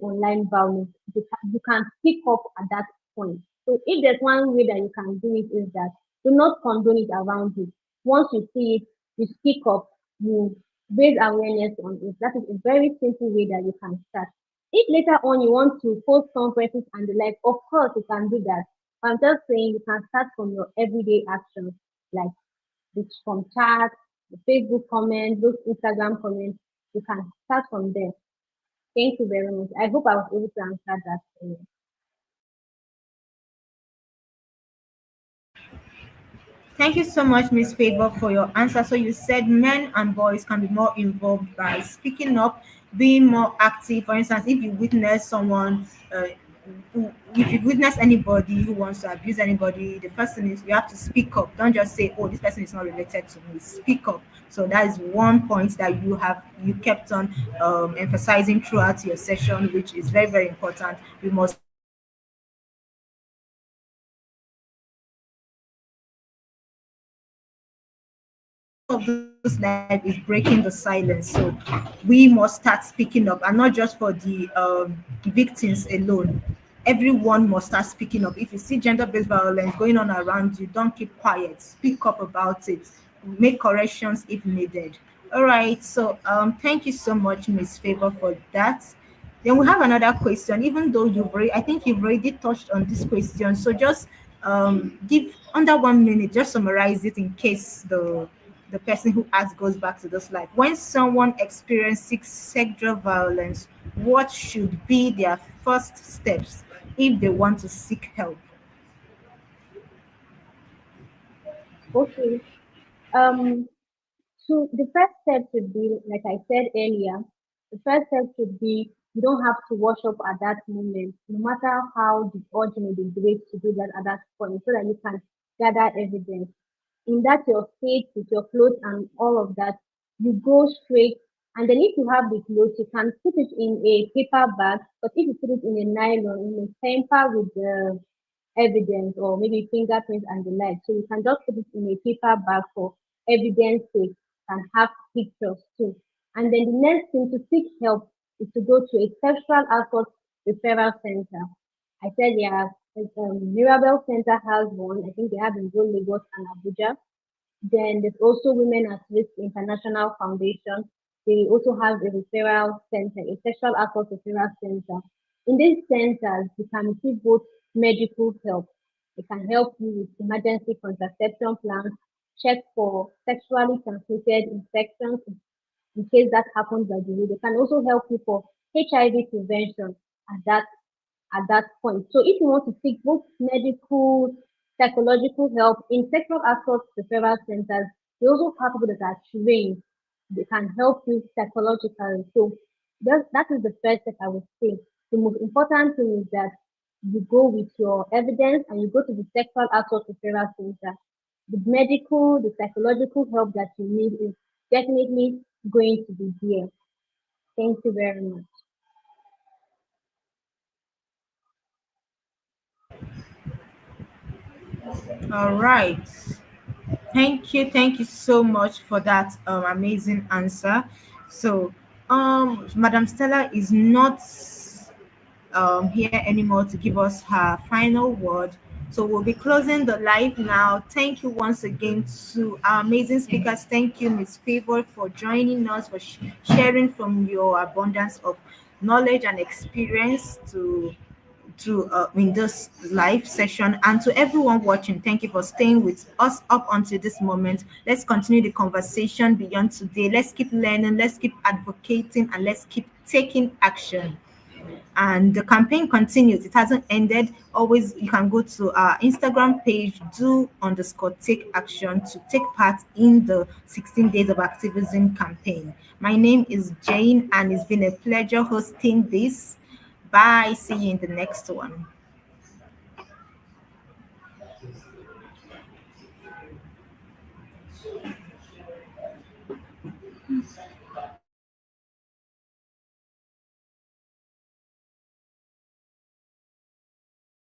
online violence. You can speak up at that point. So if there's one way that you can do it is that do not condone it around you. Once you see it, you speak up, you raise awareness on it. That is a very simple way that you can start. If later on you want to post conferences and the like, of course you can do that. I'm just saying you can start from your everyday actions, like from chat, the Facebook comments, those Instagram comments. You can start from there. Thank you very much. I hope I was able to answer that for you. Thank you so much, Miss Favor, for your answer. So you said men and boys can be more involved by speaking up, being more active. For instance, if you witness someone, if you witness anybody who wants to abuse anybody, the first thing is you have to speak up. Don't just say, "Oh, this person is not related to me." Speak up. So that is one point that you kept on emphasizing throughout your session, which is very very important. We must start speaking up. Of this life is breaking the silence. So we must start speaking up, and not just for the victims alone. Everyone must start speaking up. If you see gender-based violence going on around you, don't keep quiet. Speak up about it. Make corrections if needed. All right. So thank you so much, Miss Favor, for that. Then we have another question. Even though I think you've already touched on this question. So just give under 1 minute, just summarize it in case the person who asked goes back to this life. When someone experiences sexual violence, what should be their first steps if they want to seek help? Okay. Um, so the first step should be, like I said earlier, the first step should be You don't have to wash up at that moment, no matter how the urge may be great to do that at that point, so that you can gather evidence. In that your state with your clothes and all of that, you go straight. And then if you have the clothes, you can put it in a paper bag. But if you put it in a nylon, you may tamper with the evidence or maybe fingerprints and the like. So you can just put it in a paper bag for evidence sake and have pictures too. And then the next thing to seek help is to go to a sexual assault referral center. I said, yeah, Mirabel Center has one. I think they have in both Lagos and Abuja. Then there's also Women at Risk International Foundation. They also have a referral center, a sexual assault referral center. In these centers, you can receive both medical help. They can help you with emergency contraception plans, check for sexually transmitted infections in case that happens by the way. They can also help you for HIV prevention at that at that point. So if you want to seek both medical, psychological help in sexual assault referral centers, they also have people that are trained. They can help you psychologically. So that is the first step I would say. The most important thing is that you go with your evidence and you go to the sexual assault referral center. The medical, the psychological help that you need is definitely going to be there. Thank you very much. All right. Thank you so much for that amazing answer. So, Madam Stella is not here anymore to give us her final word. So we'll be closing the live now. Thank you once again to our amazing speakers. Thank you, Miss Favor, for joining us, for sharing from your abundance of knowledge and experience to in this live session. And to everyone watching, thank you for staying with us up until this moment. Let's continue the conversation beyond today. Let's keep learning, let's keep advocating, and let's keep taking action. And the campaign continues. It hasn't ended. Always, you can go to our Instagram page, do underscore take action, to take part in the 16 days of activism campaign. My name is Jane, and it's been a pleasure hosting this. Bye. See you in the next one.